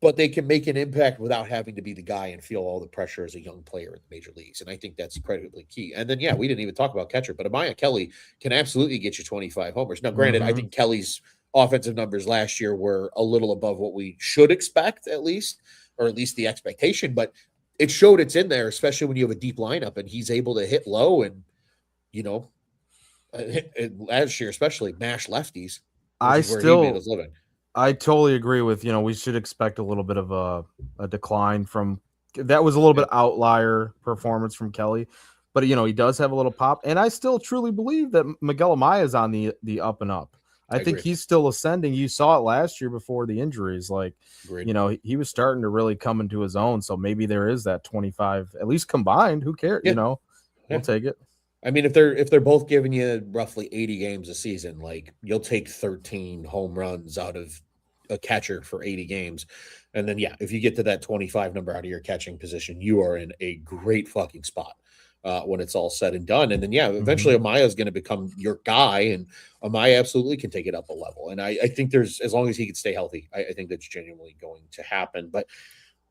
but they can make an impact without having to be the guy and feel all the pressure as a young player in the major leagues. And I think that's incredibly key. And then, yeah, we didn't even talk about catcher, but Amaya Kelly can absolutely get you 25 homers. Now, granted, I think Kelly's offensive numbers last year were a little above what we should expect, at least, or at least the expectation, but it showed it's in there, especially when you have a deep lineup and he's able to hit low and, last year, especially mash lefties. I totally agree with, we should expect a little bit of a decline from that. Was a little bit outlier performance from Kelly, but he does have a little pop. And I still truly believe that Miguel Amaya is on the up and up. I think he's still ascending. You saw it last year before the injuries. Like, he was starting to really come into his own. So maybe there is that 25, at least combined. Who cares? We'll take it. I mean, if they're both giving you roughly 80 games a season, like you'll take 13 home runs out of a catcher for 80 games. And then, if you get to that 25 number out of your catching position, you are in a great fucking spot when it's all said and done. And then, eventually Amaya is going to become your guy, and Amaya absolutely can take it up a level. And I think as long as he can stay healthy, I think that's genuinely going to happen. But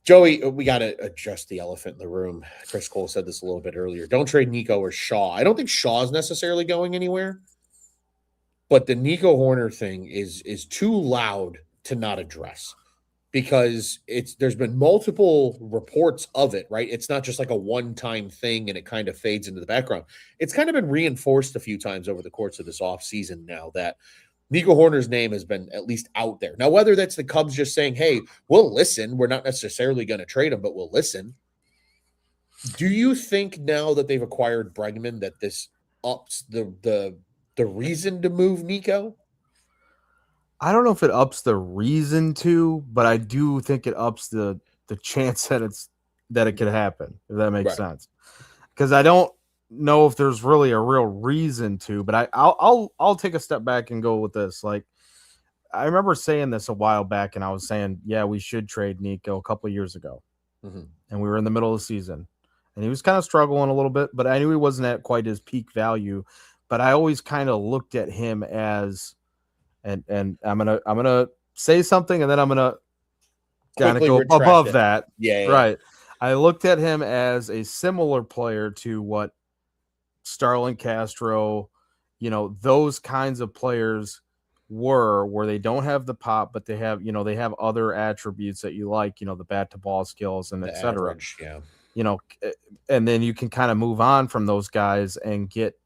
Joey, we got to address the elephant in the room. Chris Cole said this a little bit earlier. Don't trade Nico or Shaw. I don't think Shaw is necessarily going anywhere, but the Nico Horner thing is too loud to not address because there's been multiple reports of it, right? It's not just like a one-time thing and it kind of fades into the background. It's kind of been reinforced a few times over the course of this offseason now that Nico Horner's name has been at least out there. Now, whether that's the Cubs just saying, hey, we'll listen. We're not necessarily going to trade him, but we'll listen. Do you think now that they've acquired Bregman that this ups the reason to move Nico? I don't know if it ups the reason to, but I do think it ups the chance that it could happen, if that makes sense. Because I don't know if there's really a real reason to, but I'll take a step back and go with this. Like, I remember saying this a while back, and I was saying, we should trade Nico a couple of years ago, and we were in the middle of the season, and he was kind of struggling a little bit, but I knew he wasn't at quite his peak value. But I always kind of looked at him as, and I'm gonna say something, and then I'm gonna kind of go above that. Right. I looked at him as a similar player to what Starlin Castro, those kinds of players where they don't have the pop, but they have, they have other attributes that you like, the bat to ball skills and etc. And then you can kind of move on from those guys and get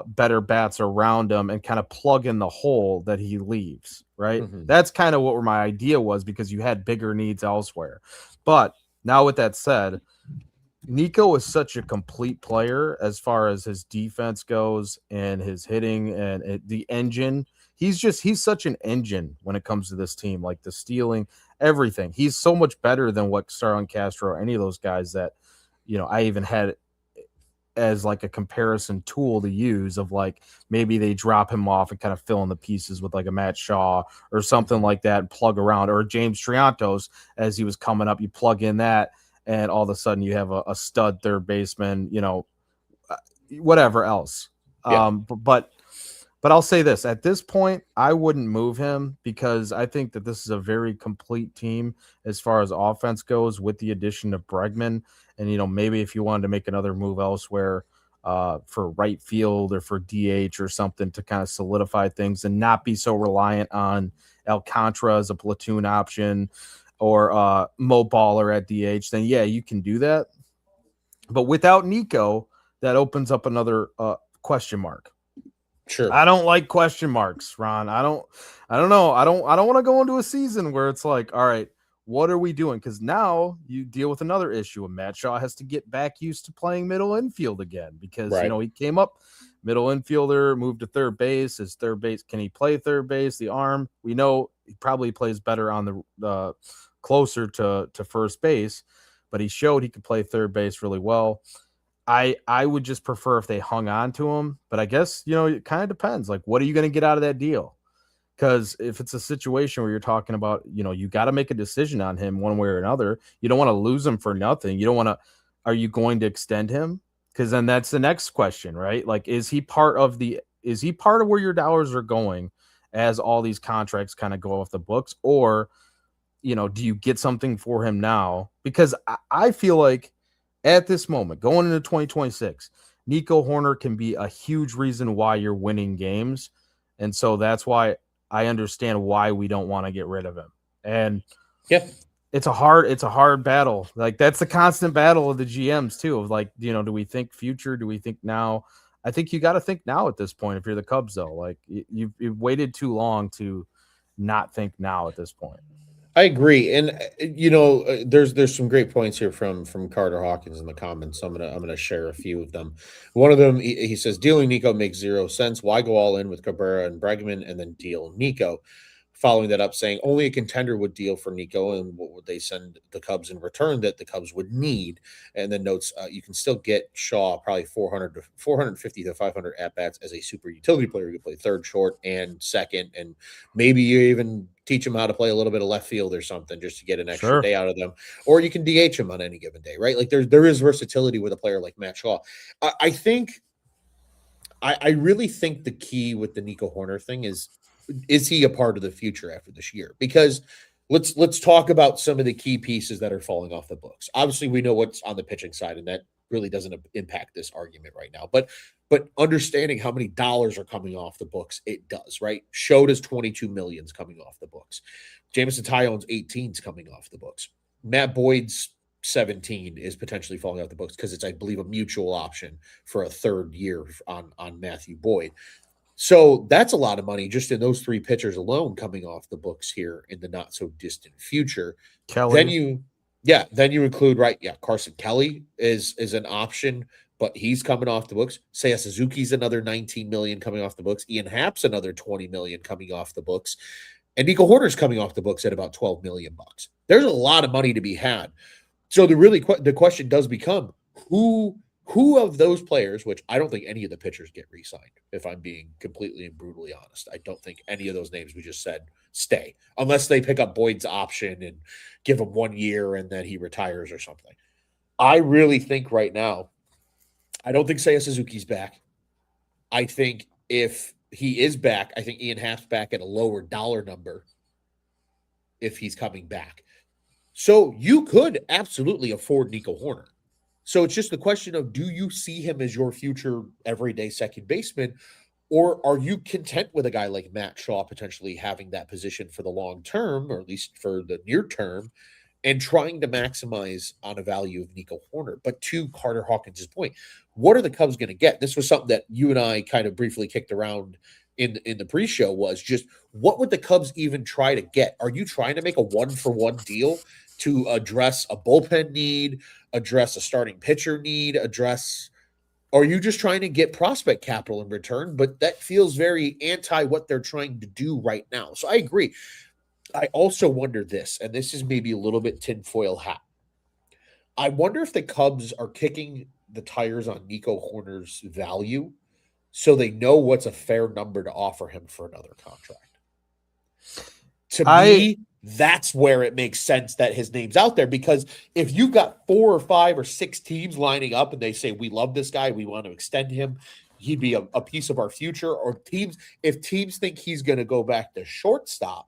better bats around him and kind of plug in the hole that he leaves. Right. That's kind of what my idea was, because you had bigger needs elsewhere. But now with that said, Nico is such a complete player as far as his defense goes and his hitting and the engine. He's such an engine when it comes to this team, like the stealing, everything. He's so much better than what Starlin Castro or any of those guys that, I even had as like a comparison tool to use of like, maybe they drop him off and kind of fill in the pieces with like a Matt Shaw or something like that and plug around, or James Triantos as he was coming up, you plug in that. And all of a sudden you have a stud third baseman, whatever else. But I'll say this, at this point, I wouldn't move him because I think that this is a very complete team as far as offense goes with the addition of Bregman. And, maybe if you wanted to make another move elsewhere, for right field or for DH or something to kind of solidify things and not be so reliant on Alcantara as a platoon option or Mo Baller at DH, then yeah, you can do that. But without Nico, that opens up another question mark. Sure. I don't like question marks, Ron. I don't know. I don't want to go into a season where it's like, all right, what are we doing? Because now you deal with another issue, and Matt Shaw has to get back used to playing middle infield again because Right. he came up middle infielder, moved to third base. His third base, can he play third base? The arm, we know he probably plays better on the closer to first base, but he showed he could play third base really well. I would just prefer if they hung on to him, but I guess it kind of depends. Like, what are you going to get out of that deal? Because if it's a situation where you're talking about, you got to make a decision on him one way or another. You don't want to lose him for nothing. You don't want to. Are you going to extend him? Because then that's the next question, right? Like, is he part of where your dollars are going as all these contracts kind of go off the books, or do you get something for him now? Because I feel like at this moment, going into 2026, Nico Horner can be a huge reason why you're winning games. And so that's why I understand why we don't want to get rid of him. And yeah, it's a hard battle. Like, that's the constant battle of the GMs too, of like, do we think future? Do we think now? I think you got to think now at this point. If you're the Cubs though, like you've waited too long to not think now at this point. I agree, and there's some great points here from Carter Hawkins in the comments. So I'm gonna share a few of them. One of them, he says, dealing Nico makes zero sense. Why go all in with Cabrera and Bregman and then deal Nico? Following that up, saying only a contender would deal for Nico, and what would they send the Cubs in return that the Cubs would need? And then notes, you can still get Shaw probably 450 to 500 at bats as a super utility player. You could play third, short, and second, and maybe you even teach them how to play a little bit of left field or something just to get an extra day out of them. Or you can DH them on any given day, right? Like there is versatility with a player like Matt Shaw. I really think the key with the Nico Horner thing is he a part of the future after this year? Because let's talk about some of the key pieces that are falling off the books. Obviously, we know what's on the pitching side, and that really doesn't impact this argument right now. But understanding how many dollars are coming off the books, it does, right? Shoda's 22 million is coming off the books. Jameson Taillon's 18 is coming off the books. Matt Boyd's 17 is potentially falling off the books because it's, I believe, a mutual option for a third year on Matthew Boyd. So that's a lot of money just in those three pitchers alone coming off the books here in the not so distant future. Kelly. Then you include, right? Yeah, Carson Kelly is an option, but he's coming off the books. Seiya Suzuki's another 19 million coming off the books. Ian Happ's another 20 million coming off the books. And Nico Horner's coming off the books at about 12 million bucks. There's a lot of money to be had. So the question does become who of those players, which I don't think any of the pitchers get re-signed, if I'm being completely and brutally honest. I don't think any of those names we just said stay, unless they pick up Boyd's option and give him 1 year and then he retires or something. I really think right now, I don't think Seiya Suzuki's back. I think if he is back, I think Ian Happ's back at a lower dollar number if he's coming back. So you could absolutely afford Nico Horner. So it's just the question of, do you see him as your future everyday second baseman, or are you content with a guy like Matt Shaw potentially having that position for the long term, or at least for the near term, and trying to maximize on a value of Nico Horner? But to Carter Hawkins' point, what are the Cubs going to get? This was something that you and I kind of briefly kicked around in the pre-show, was just, what would the Cubs even try to get? Are you trying to make a one-for-one deal to address a bullpen need, address a starting pitcher need, or are you just trying to get prospect capital in return? But that feels very anti what they're trying to do right now. So I agree. I also wonder this, and this is maybe a little bit tinfoil hat. I wonder if the Cubs are kicking the tires on Nico Horner's value so they know what's a fair number to offer him for another contract. To me, that's where it makes sense that his name's out there, because if you've got 4 or 5 or 6 teams lining up and they say, we love this guy, we want to extend him, he'd be a piece of our future, or if teams think he's going to go back to shortstop,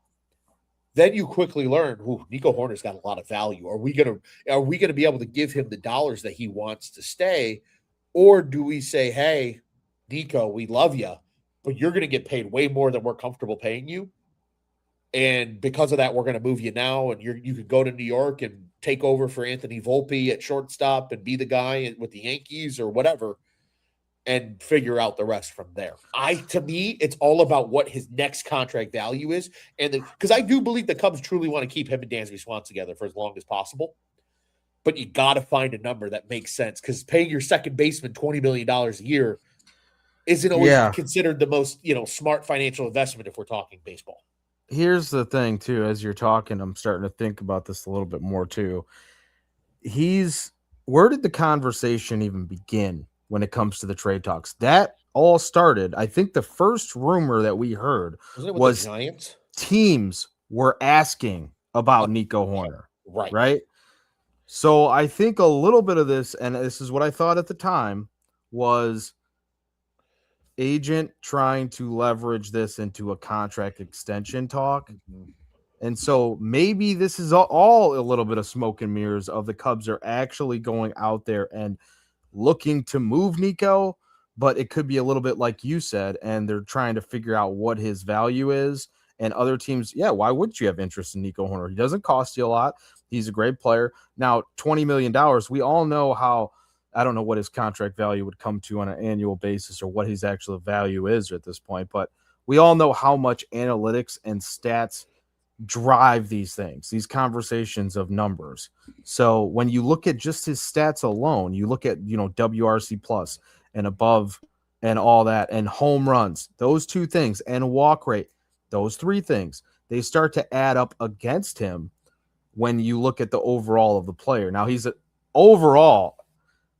then you quickly learn, Nico Horner's got a lot of value. Are we going to be able to give him the dollars that he wants to stay, Or do we say, hey, Nico, we love you, but you're going to get paid way more than we're comfortable paying you. And because of that, we're going to move you now, and you could go to New York and take over for Anthony Volpe at shortstop and be the guy with the Yankees or whatever, and figure out the rest from there. To me, it's all about what his next contract value is, and because I do believe the Cubs truly want to keep him and Dansby Swan together for as long as possible. But you got to find a number that makes sense, because paying your second baseman $20 million a year isn't always considered the most, smart financial investment if we're talking baseball. Here's the thing too, as you're talking, I'm starting to think about this a little bit more too. Where did the conversation even begin when it comes to the trade talks? That all started, I think the first rumor that we heard was the Giants? Teams were asking about Nico Hoerner. Right? So I think a little bit of this, and this is what I thought at the time, was agent trying to leverage this into a contract extension talk. Mm-hmm. And so maybe this is all a little bit of smoke and mirrors of the Cubs are actually going out there and looking to move Nico, but it could be a little bit like you said, and they're trying to figure out what his value is. And other teams, why wouldn't you have interest in Nico Hoerner? He doesn't cost you a lot. He's a great player. Now, $20 million, we all know how, I don't know what his contract value would come to on an annual basis or what his actual value is at this point, but we all know how much analytics and stats drive these things, these conversations of numbers. So when you look at just his stats alone, you look at, WRC plus and above and all that, and home runs, those two things, and walk rate, those three things, they start to add up against him when you look at the overall of the player. Now he's overall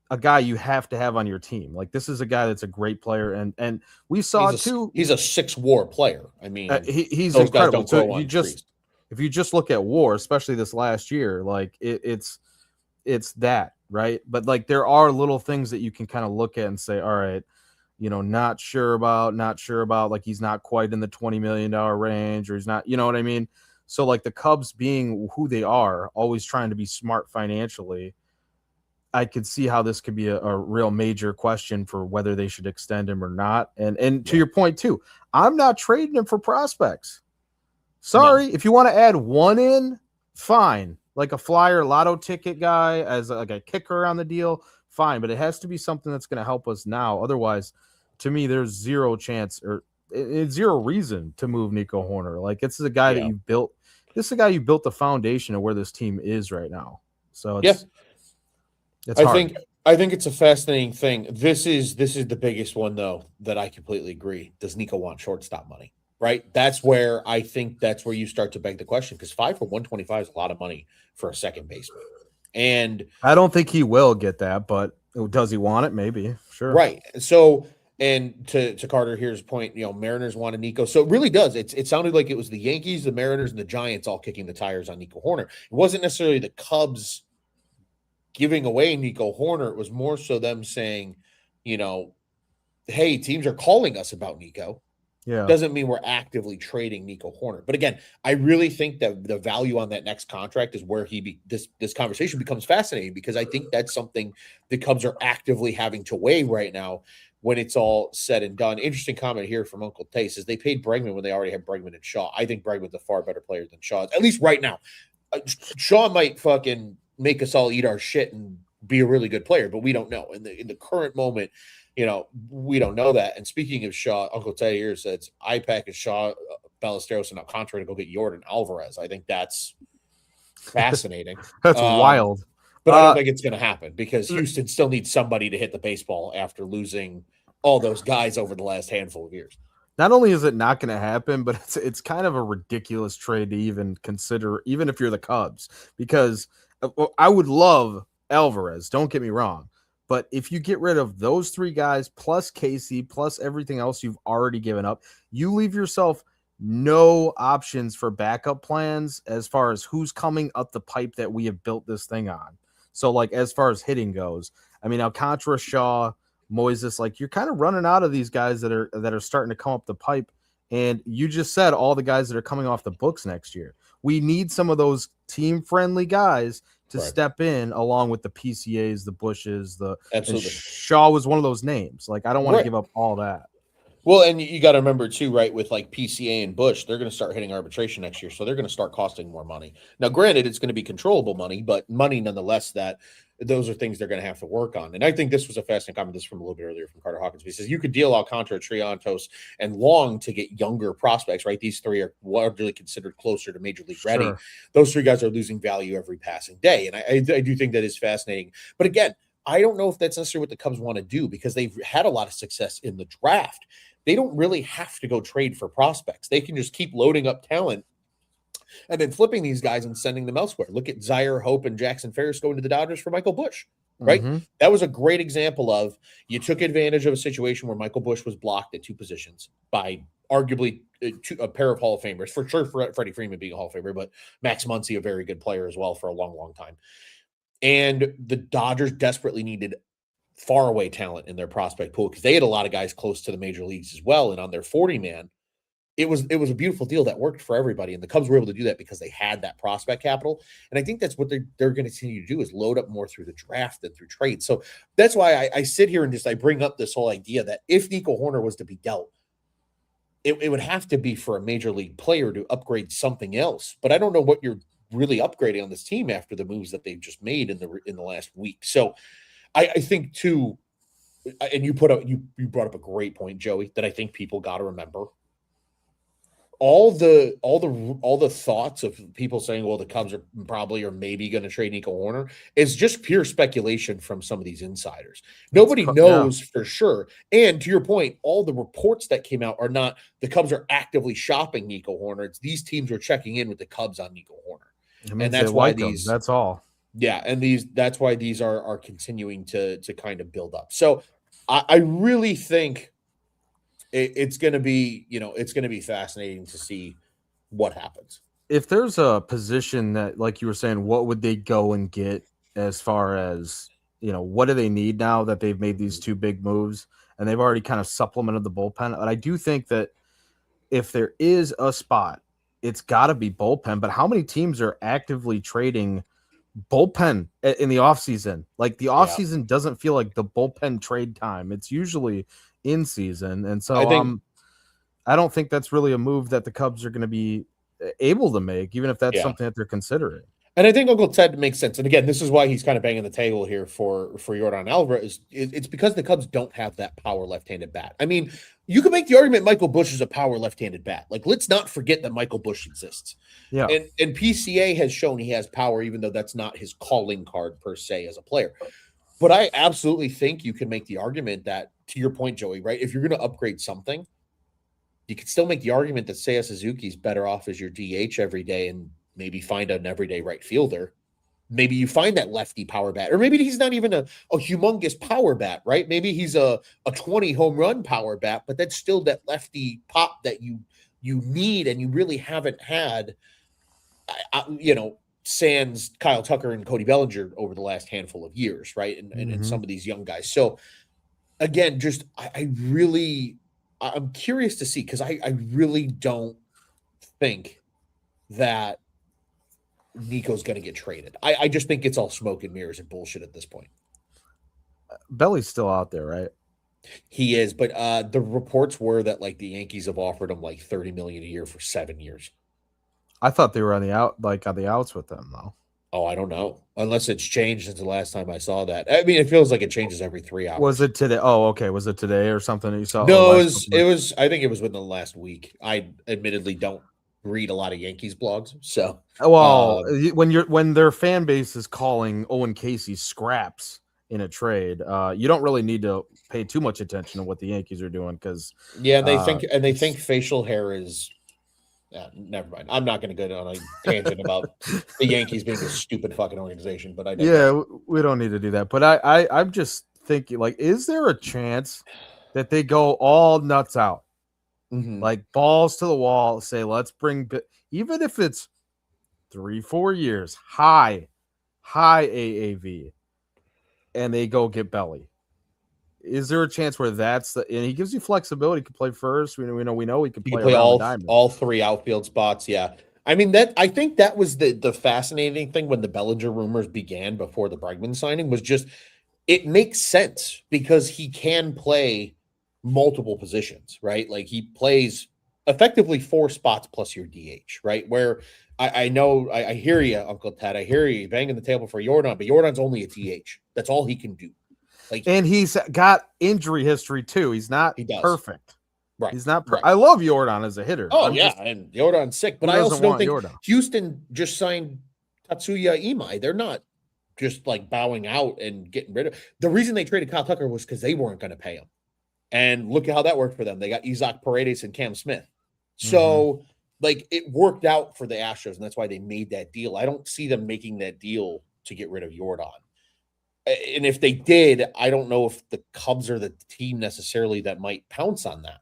a guy you have to have on your team. Like, this is a guy that's a great player, and we saw he's a 6 WAR player. I mean, he's incredible. So if you just look at WAR, especially this last year, like it's that, right? But like there are little things that you can kind of look at and say, all right, not sure about, like he's not quite in the $20 million range, or he's not, you know what I mean? So like the Cubs being who they are, always trying to be smart financially, I could see how this could be a real major question for whether they should extend him or not. And to your point too, I'm not trading him for prospects. Sorry, if you want to add one in, fine. Like a flyer lotto ticket guy as like a kicker on the deal, fine. But it has to be something that's going to help us now. Otherwise, to me, there's zero chance or zero reason to move Nico Hoerner. Like, this is a guy that you built. This is a guy you built the foundation of where this team is right now. So it's I think it's a fascinating thing. This is the biggest one though that I completely agree. Does Nico want shortstop money? Right? That's where I think you start to beg the question, because 5 for 125 is a lot of money for a second baseman. And I don't think he will get that, but does he want it? Maybe. Sure. Right. So, and to Carter here's point, Mariners wanted Nico. So it really does. It sounded like it was the Yankees, the Mariners, and the Giants all kicking the tires on Nico Hoerner. It wasn't necessarily the Cubs giving away Nico Hoerner. It was more so them saying, hey, teams are calling us about Nico. Yeah. Doesn't mean we're actively trading Nico Hoerner. But again, I really think that the value on that next contract is where this conversation becomes fascinating, because I think that's something the Cubs are actively having to weigh right now when it's all said and done. Interesting comment here from Uncle Tay says they paid Bregman when they already had Bregman and Shaw. I think Bregman's a far better player than Shaw, at least right now. Shaw might fucking make us all eat our shit and be a really good player, but we don't know. In the current moment, we don't know that. And speaking of Shaw, Uncle Teddy here says IPAC and Shaw, Ballesteros, and Alcantara to go get Jordan Alvarez. I think that's fascinating. That's wild. But I don't think it's going to happen, because Houston still needs somebody to hit the baseball after losing all those guys over the last handful of years. Not only is it not going to happen, but it's kind of a ridiculous trade to even consider, even if you're the Cubs, because I would love Alvarez. Don't get me wrong. But if you get rid of those 3 guys, plus Casey, plus everything else you've already given up, you leave yourself no options for backup plans as far as who's coming up the pipe that we have built this thing on. So, like, as far as hitting goes, I mean, Alcantara, Shaw, Moises, like, you're kind of running out of these guys that are starting to come up the pipe. And you just said all the guys that are coming off the books next year. We need some of those team-friendly guys to Right. step in along with the PCAs, the Bushes, and Absolutely. Shaw was one of those names. Like, I don't want to Right. give up all that. Well, and you got to remember too, right? With like PCA and Bush, they're going to start hitting arbitration next year, so they're going to start costing more money. Now, granted, it's going to be controllable money, but money nonetheless. That those are things they're going to have to work on. And I think this was a fascinating comment. This from a little bit earlier from Carter Hawkins. He says you could deal Alcantara, Triantos, and Long to get younger prospects. Right? These three are largely considered closer to major league ready. Sure. Those three guys are losing value every passing day, and I do think that is fascinating. But again, I don't know if that's necessarily what the Cubs want to do because they've had a lot of success in the draft. They don't really have to go trade for prospects. They can just keep loading up talent and then flipping these guys and sending them elsewhere. Look at Zaire Hope and Jackson Ferris going to the Dodgers for Michael Bush, right? Mm-hmm. That was a great example of you took advantage of a situation where Michael Bush was blocked at two positions by arguably a pair of Hall of Famers. For sure, Freddie Freeman being a Hall of Famer, but Max Muncy, a very good player as well for a long, long time. And the Dodgers desperately needed far away talent in their prospect pool because they had a lot of guys close to the major leagues as well. And on their 40 man, it was a beautiful deal that worked for everybody. And the Cubs were able to do that because they had that prospect capital. And I think that's what they're going to continue to do is load up more through the draft than through trade. So that's why I sit here and I bring up this whole idea that if Nico Horner was to be dealt, it would have to be for a major league player to upgrade something else. But I don't know what you're really upgrading on this team after the moves that they've just made in the last week. So I think too, and you brought up a great point, Joey, that I think people got to remember. All the thoughts of people saying, well, the Cubs are probably or maybe going to trade Nico Horner is just pure speculation from some of these insiders. Nobody knows for sure. And to your point, all the reports that came out are not the Cubs are actively shopping Nico Horner. It's these teams are checking in with the Cubs on Nico Horner. And that's why that's all. Yeah, and that's why these are continuing to kind of build up. So I really think it's going to be, it's going to be fascinating to see what happens. If there's a position that, like you were saying, what would they go and get as far as, what do they need now that they've made these two big moves and they've already kind of supplemented the bullpen? And I do think that if there is a spot, it's got to be bullpen. But how many teams are actively trading bullpen in the offseason? Like the offseason doesn't feel like the bullpen trade time. It's usually in season. And so I don't think that's really a move that the Cubs are going to be able to make, even if that's something that they're considering. And I think Uncle Ted makes sense. And again, this is why he's kind of banging the table here for Yordan Alvarez. It's because the Cubs don't have that power left-handed bat. I mean, you could make the argument Michael Bush is a power left-handed bat. Like, let's not forget that Michael Bush exists. Yeah. And PCA has shown he has power, even though that's not his calling card per se as a player. But I absolutely think you can make the argument that, to your point, Joey, right? If you're going to upgrade something, you could still make the argument that Seiya Suzuki's better off as your DH every day and maybe find an everyday right fielder. Maybe you find that lefty power bat, or maybe he's not even a humongous power bat, right? Maybe he's a 20 home run power bat, but that's still that lefty pop that you need and you really haven't had, sans Kyle Tucker and Cody Bellinger over the last handful of years, right? And some of these young guys. So again, just I'm curious to see, because I really don't think that Nico's going to get traded. I just think it's all smoke and mirrors and bullshit at this point. Belly's still out there, right? He is, but the reports were that like the Yankees have offered him like $30 million a year for 7 years. I thought they were on the outs with them though. Oh, I don't know. Unless it's changed since the last time I saw that. I mean, it feels like it changes every 3 hours. Was it today? Oh, okay. Was it today or something that you saw? No, it was. I think it was within the last week. I admittedly don't read a lot of Yankees blogs, so when their fan base is calling Owen Casey scraps in a trade, you don't really need to pay too much attention to what the Yankees are doing because they think facial hair is. Never mind. I'm not going to go on a tangent about the Yankees being a stupid fucking organization, but we don't need to do that. But I'm just thinking, like, is there a chance that they go all nuts out, like balls to the wall, say, let's bring, even if it's 3-4 years, high AAV, and they go get Belly? Is there a chance where and he gives you flexibility? He can play first. We know he can play all 3 outfield spots. Yeah, I mean, that I think that was the fascinating thing when the Bellinger rumors began before the Bregman signing was just it makes sense because he can play multiple positions, right? Like he plays effectively 4 spots plus your DH, right? Where I know I hear you, Uncle Ted. I hear you banging the table for Jordan, but Jordan's only a DH. That's all he can do. Like And he's got injury history too. He's not he does. perfect. Right. He's not. Right. I love Jordan as a hitter. Oh I'm yeah, just and Jordan's sick, but who I doesn't also don't want think Jordan? Houston just signed Tatsuya Imai. They're not just like bowing out and getting rid of. The reason they traded Kyle Tucker was because they weren't going to pay him, and look at how that worked for them. They got Isaac Paredes and Cam Smith, so like it worked out for the Astros, and that's why they made that deal. I don't see them making that deal to get rid of Jordan. And if they did, I don't know if the Cubs are the team necessarily that might pounce on that.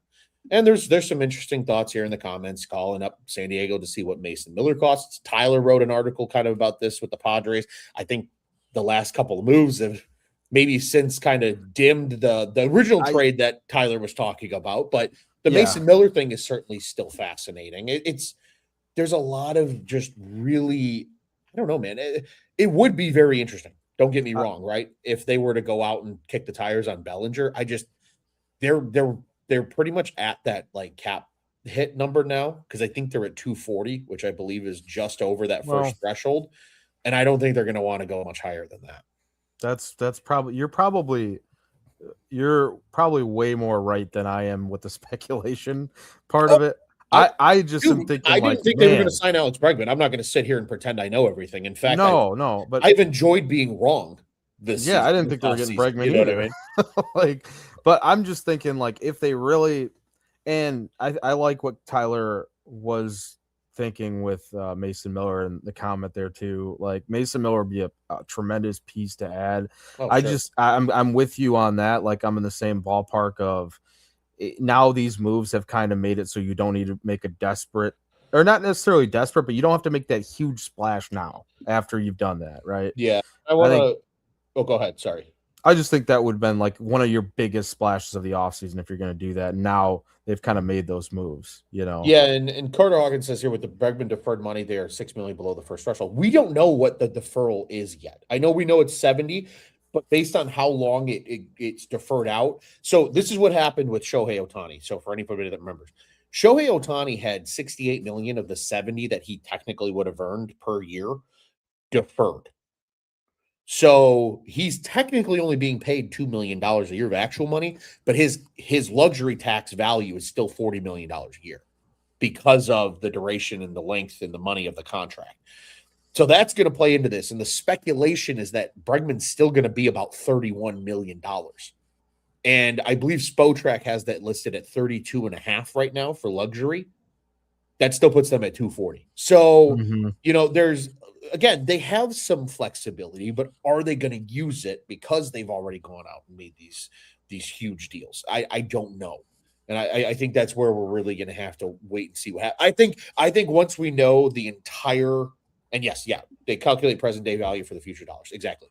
And there's some interesting thoughts here in the comments, calling up San Diego to see what Mason Miller costs. Tyler wrote an article kind of about this with the Padres. I think the last couple of moves have maybe since kind of dimmed the original trade that Tyler was talking about, but the Mason Miller thing is certainly still fascinating. It's there's a lot of just really, I don't know, man. It would be very interesting. Don't get me wrong, right? If they were to go out and kick the tires on Bellinger, they're pretty much at that like cap hit number now because I think they're at 240, which I believe is just over that first threshold. And I don't think they're going to want to go much higher than that. That's probably you're probably way more right than I am with the speculation part of it. I just am thinking I didn't think they were going to sign Alex Bregman. I'm not going to sit here and pretend I know everything. In fact, but I've enjoyed being wrong this season. I didn't think they were getting Bregman either. I mean? Like, but I'm just thinking like if they really, and I like what Tyler was thinking with Mason Miller and the comment there too. Like Mason Miller would be a tremendous piece to add. I'm with you on that. Like I'm in the same ballpark of now these moves have kind of made it so you don't need to make a desperate or not necessarily desperate, but you don't have to make that huge splash now after you've done that, right? Yeah. I want to go ahead. Sorry. I just think that would have been like one of your biggest splashes of the offseason if you're going to do that. Now they've kind of made those moves, you know? Yeah, and Carter Hawkins says here with the Bregman deferred money, they are $6 million below the first threshold. We don't know what the deferral is yet. I know we know it's 70, but based on how long it's deferred out. So this is what happened with Shohei Ohtani. So for anybody that remembers, Shohei Ohtani had 68 million of the 70 that he technically would have earned per year deferred. So he's technically only being paid $2 million a year of actual money, but his luxury tax value is still $40 million a year because of the duration and the length and the money of the contract. So that's going to play into this. And the speculation is that Bregman's still going to be about $31 million. And I believe Spotrac has that listed at 32.5 right now for luxury. That still puts them at 240. So, you know, there's, again, they have some flexibility, but are they going to use it because they've already gone out and made these huge deals? I don't know. And I think that's where we're really going to have to wait and see what happens. I think once we know the entire, and yes, yeah, they calculate present day value for the future dollars. Exactly.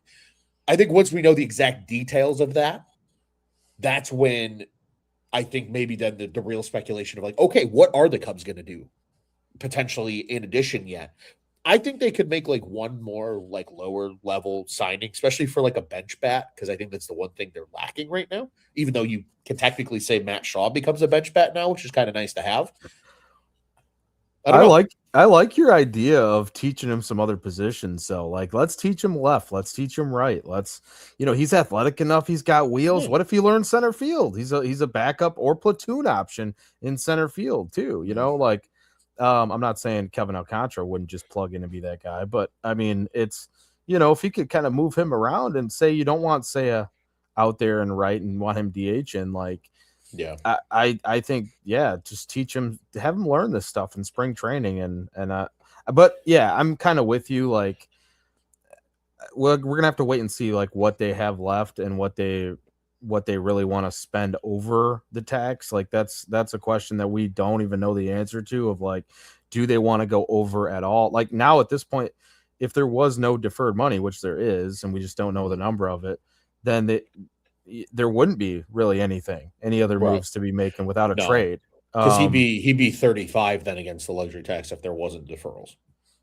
I think once we know the exact details of that, that's when I think maybe then the real speculation of like, okay, what are the Cubs going to do potentially in addition yet? I think they could make like one more like lower level signing, especially for like a bench bat, because I think that's the one thing they're lacking right now, even though you can technically say Matt Shaw becomes a bench bat now, which is kind of nice to have. I like your idea of teaching him some other positions. So like, let's teach him left. Let's teach him right. Let's, you know, he's athletic enough. He's got wheels. What if he learns center field? He's a backup or platoon option in center field too. You know, like, I'm not saying Kevin Alcantara wouldn't just plug in and be that guy, but I mean, it's, you know, if you could kind of move him around and say, you don't want Seiya out there and right and want him DH and like, yeah, I think, yeah, just teach him, have him learn this stuff in spring training. But yeah, I'm kind of with you. Like, we're going to have to wait and see like what they have left and what they really want to spend over the tax. Like that's a question that we don't even know the answer to of like, do they want to go over at all? Like now at this point, if there was no deferred money, which there is, and we just don't know the number of it, then there wouldn't be really any other moves to be making without a trade. Because he'd be 35 then against the luxury tax if there wasn't deferrals.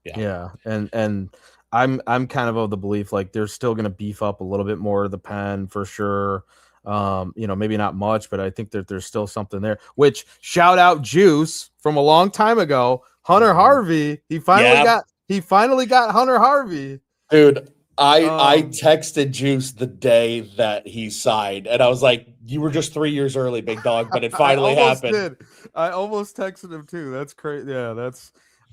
Yeah. Yeah, and I'm kind of the belief like they're still going to beef up a little bit more of the pen for sure. Maybe not much, but I think that there's still something there. Which shout out Juice from a long time ago, Hunter Harvey. He finally got Hunter Harvey. Dude, I texted Juice the day that he signed, and I was like, "You were just 3 years early, big dog," but it finally happened. I almost texted him too. That's crazy. Yeah,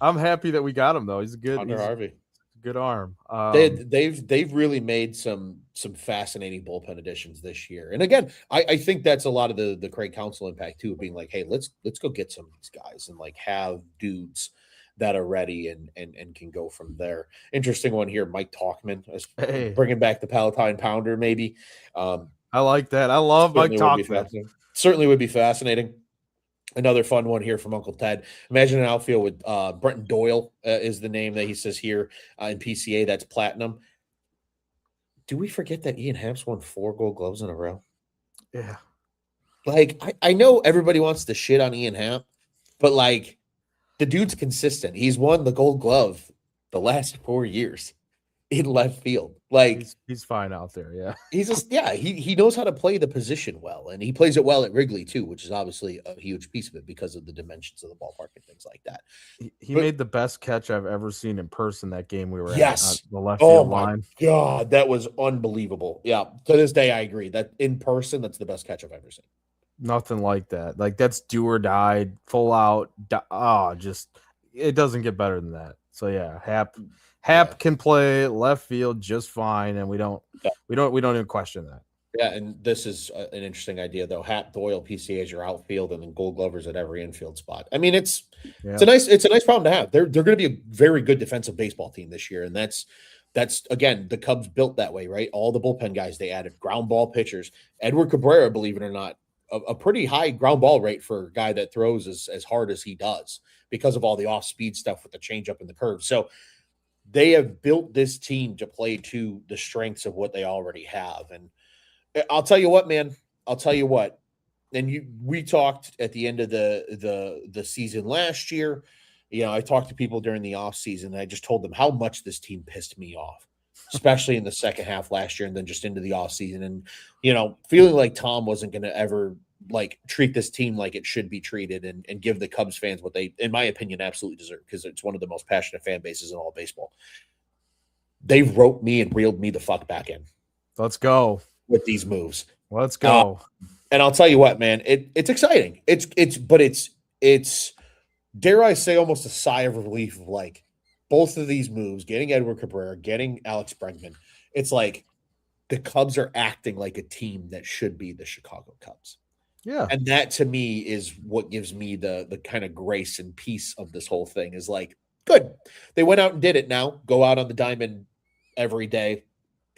I'm happy that we got him though. He's Hunter Harvey. Good arm. They've really made some fascinating bullpen additions this year. And again, I think that's a lot of the Craig Counsell impact too, of being like, hey, let's go get some of these guys and like have dudes that are ready and can go from there. Interesting one here, Mike Talkman, bringing back the Palatine Pounder, maybe. I like that. I love Mike Talkman. Certainly would be fascinating. Another fun one here from Uncle Ted. Imagine an outfield with Brenton Doyle is the name that he says here in PCA. That's platinum. Do we forget that Ian Happ's won 4 Gold Gloves in a row? Yeah. Like, I know everybody wants to shit on Ian Happ, but like the dude's consistent. He's won the Gold Glove the last 4 years in left field. Like he's fine out there. Yeah. He knows how to play the position well, and he plays it well at Wrigley too, which is obviously a huge piece of it because of the dimensions of the ballpark and things like that. He made the best catch I've ever seen in person that game we were at the left field line. God, that was unbelievable. Yeah. To this day, I agree that in person, that's the best catch I've ever seen. Nothing like that. Like that's do or die, full out. Just it doesn't get better than that. So yeah, Hap can play left field just fine, and we don't even question that. Yeah, and this is an interesting idea though. Hap, Doyle, PCA as your outfield, and then Gold Glovers at every infield spot. I mean, it's a nice problem to have. They're going to be a very good defensive baseball team this year, and that's again the Cubs built that way, right? All the bullpen guys they added, ground ball pitchers. Edward Cabrera, believe it or not, a pretty high ground ball rate for a guy that throws as hard as he does because of all the off speed stuff with the changeup and the curve. So they have built this team to play to the strengths of what they already have. And I'll tell you what, man, and we talked at the end of the season last year. I talked to people during the off season, and I just told them how much this team pissed me off, especially in the second half last year and then just into the off season. And, feeling like Tom wasn't going to ever like treat this team like it should be treated and give the Cubs fans what they, in my opinion, absolutely deserve, because it's one of the most passionate fan bases in all of baseball. They roped me and reeled me the fuck back in. Let's go with these moves. Let's go. And I'll tell you what, man, it's exciting. It's dare I say almost a sigh of relief of like both of these moves, getting Edward Cabrera, getting Alex Bregman. It's like the Cubs are acting like a team that should be the Chicago Cubs. Yeah. And that to me is what gives me the kind of grace and peace of this whole thing is like, good. They went out and did it now. Go out on the diamond every day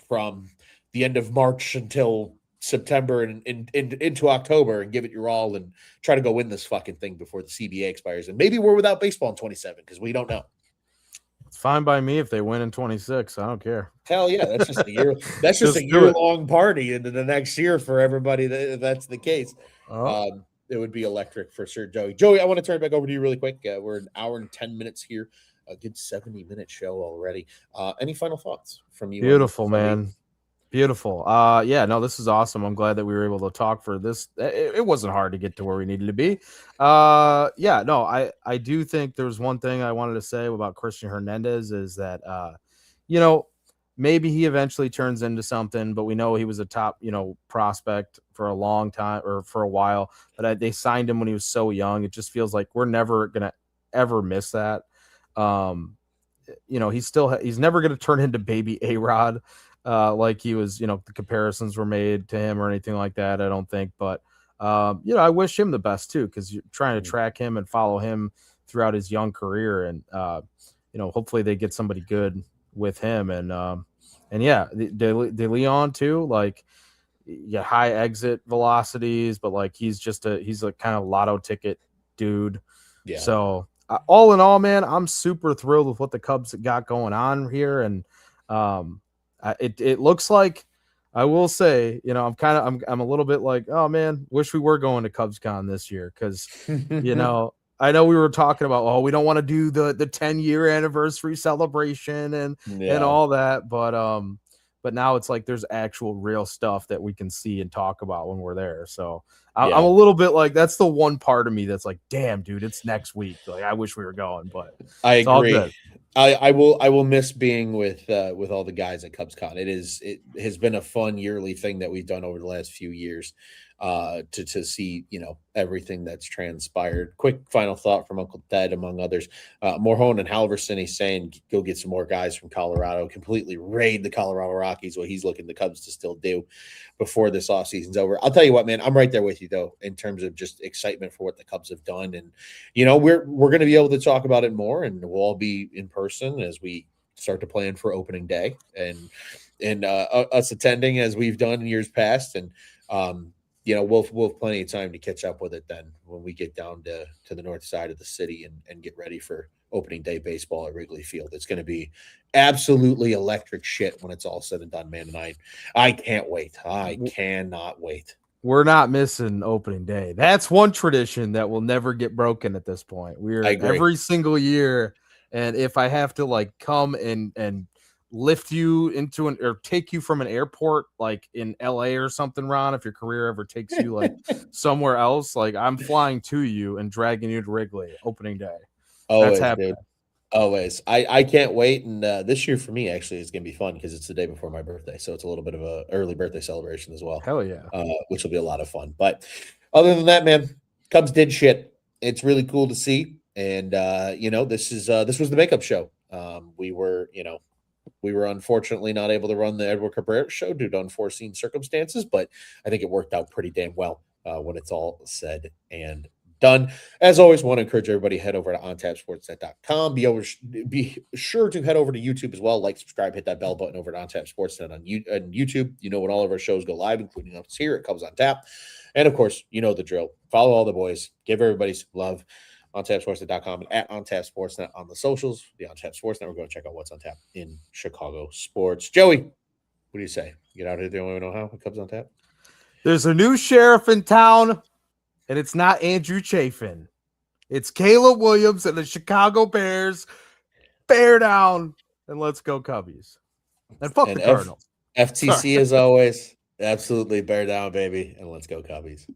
from the end of March until September and into October and give it your all and try to go win this fucking thing before the CBA expires. And maybe we're without baseball in 27 because we don't know. It's fine by me if they win in 26. I don't care. Hell yeah, that's just a year. That's just a year-long party into the next year for everybody. That's the case. It would be electric for sure, Joey. Joey, I want to turn it back over to you really quick. We're an hour and 10 minutes here. A good 70-minute show already. Any final thoughts from you? Beautiful, man. Beautiful. This is awesome. I'm glad that we were able to talk for this. It wasn't hard to get to where we needed to be. I do think there's one thing I wanted to say about Christian Hernandez is that, maybe he eventually turns into something, but we know he was a top, prospect for a long time or for a while, but they signed him when he was so young. It just feels like we're never going to ever miss that. He's never going to turn into baby A-Rod. Like he was, the comparisons were made to him or anything like that. I don't think, but, I wish him the best too, because you're trying to track him and follow him throughout his young career. And, hopefully they get somebody good with him. And De Leon too, like high exit velocities, but like he's a kind of lotto ticket dude. Yeah. So all in all, man, I'm super thrilled with what the Cubs got going on here. And, it looks like I will say, I'm a little bit like, oh man, wish we were going to CubsCon this year because, I know we were talking about, oh, we don't want to do the 10-year anniversary celebration and Yeah, all that, but now it's like there's actual real stuff that we can see and talk about when we're there. So I'm yeah. a little bit like, that's the one part of me that's like, damn, dude, it's next week. Like I wish we were going, but I it's all good. agree. I will miss being with all the guys at CubsCon. It has been a fun yearly thing that we've done over the last few years, to see everything that's transpired. Quick final thought from Uncle Ted, among others. Morhone and Halverson, he's saying go get some more guys from Colorado, completely raid the Colorado Rockies. What he's looking the Cubs to still do before this offseason's over. I'll tell you what, man, I'm right there with you though in terms of just excitement for what the Cubs have done, and we're going to be able to talk about it more, and we'll all be in person as we start to plan for opening day, and us attending as we've done in years past, and we'll have plenty of time to catch up with it then when we get down to the north side of the city and get ready for opening day baseball at Wrigley Field. It's going to be absolutely electric shit when it's all said and done, man. And I can't wait. I cannot wait. We're not missing opening day. That's one tradition that will never get broken at this point. I We're agree. every single year, and if I have to like come and lift you into or take you from an airport like in LA or something, Ron, if your career ever takes you like somewhere else, like I'm flying to you and dragging you to Wrigley opening day. That's Always, happening. dude. Always. I can't wait. And this year for me, actually, is going to be fun because it's the day before my birthday. So it's a little bit of a early birthday celebration as well, Hell yeah. which will be a lot of fun. But other than that, man, Cubs did shit. It's really cool to see. And, this was the makeup show. We were unfortunately not able to run the Edward Cabrera show due to unforeseen circumstances, but I think it worked out pretty damn well when it's all said and done. As always, want to encourage everybody to head over to ontapsportsnet.com. Be sure to head over to YouTube as well. Like, subscribe, hit that bell button over at OnTap Sportsnet on YouTube. When all of our shows go live, including us here, it comes on tap. And of course, you know the drill. Follow all the boys. Give everybody some love. OnTapSportsNet.com and at OnTap Sportsnet on the socials. The OnTap Sportsnet. We're going to check out what's on tap in Chicago sports. Joey, what do you say? Get out of here the only way we know how. It comes on tap. There's a new sheriff in town, and it's not Andrew Chafin. It's Caleb Williams and the Chicago Bears. Bear down, and let's go Cubbies. And fuck the Cardinals. FTC as always. Absolutely bear down, baby, and let's go Cubbies.